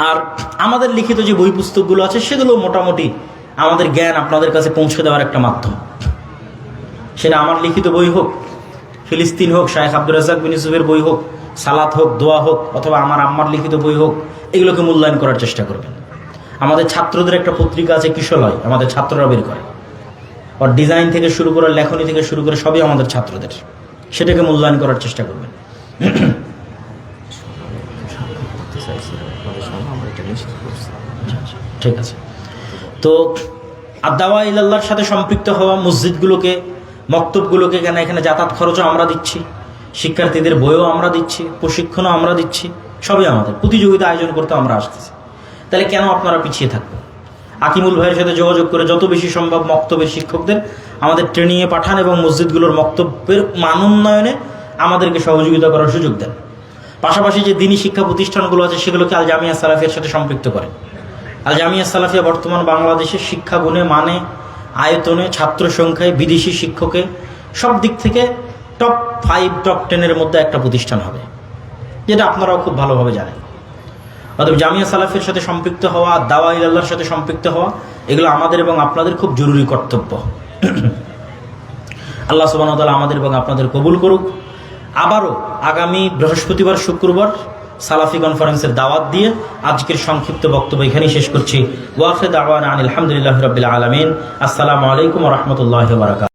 আর আমাদের লিখিত যে বই পুস্তকগুলো আছে সেগুলো মোটামুটি আমাদের জ্ঞান আপনাদের কাছে পৌঁছে দেওয়ার একটা মাধ্যম। সেটা আমার লিখিত বই হোক, ফিলিস্তিন হোক, শায়েখ আব্দুর রাজ্জাক বিন ইউসুফের বই হোক, সালাত হোক, দোয়া হোক, অথবা আমার আম্মার লিখিত বই হোক, এগুলোকে মূল্যায়ন করার চেষ্টা করবেন। আমাদের ছাত্রদের একটা পত্রিকা আছে কিশলয়, আমাদের ছাত্ররা বের করে, ওর ডিজাইন থেকে শুরু করে, লেখনী থেকে শুরু করে সবই আমাদের ছাত্রদের, সেটাকে মূল্যায়ন করার চেষ্টা করবেন। ঠিক আছে। তো আদাওয়া ইলাল্লাহর সাথে সম্পৃক্ত হওয়া, মসজিদগুলোকে, মক্তবগুলোকে, কেন এখানে যাতায়াত খরচও আমরা দিচ্ছি, শিক্ষার্থীদের বইও আমরা দিচ্ছি, প্রশিক্ষণও আমরা দিচ্ছি, সবই আমাদের, প্রতিযোগিতা আয়োজন করতে আমরা আসতেছি। তাহলে কেন আপনারা পিছিয়ে থাকবেন? আকিমুল ভাইয়ের সাথে যোগাযোগ করে যত বেশি সম্ভব মক্তবের শিক্ষকদের আমাদের ট্রেনিংয়ে পাঠান এবং মসজিদগুলোর মক্তব্যের মান উন্নয়নে আমাদেরকে সহযোগিতা করার সুযোগ দেন। পাশাপাশি যে দিনী শিক্ষা প্রতিষ্ঠানগুলো আছে সেগুলোকে আল জামিয়া সালাফিয়ার সাথে সম্পৃক্ত করেন। আল জামিয়া সালাফিয়া বর্তমান বাংলাদেশের শিক্ষা গুণে, মানে, আয়তনে, ছাত্র সংখ্যায়, বিদেশি শিক্ষকে, সব দিক থেকে টপ 5 টপ 10-এর মধ্যে একটা প্রতিষ্ঠান হবে, যেটা আপনারাও খুব ভালোভাবে জানেন। অতএব জামিয়া সালাফির সাথে সম্পৃক্ত হওয়া, দাওয়া ইলাল্লাহর সাথে সম্পৃক্ত হওয়া, এগুলো আমাদের এবং আপনাদের খুব জরুরি কর্তব্য। আল্লাহ সুবহানাহু ওয়া তাআলা আমাদের এবং আপনাদের কবুল করুক। আবারও আগামী বৃহস্পতিবার, শুক্রবার সালাফি কনফারেন্সের দাওয়াত দিয়ে আজকের সংক্ষিপ্ত বক্তব্য এখানেই শেষ করছি। ওয়া আখিরু দাওয়ানা আনিল হামদুলিল্লাহি রাব্বিল আলামিন। আসসালামু আলাইকুম ওয়া রাহমাতুল্লাহি ওয়া বারাকাতুহু।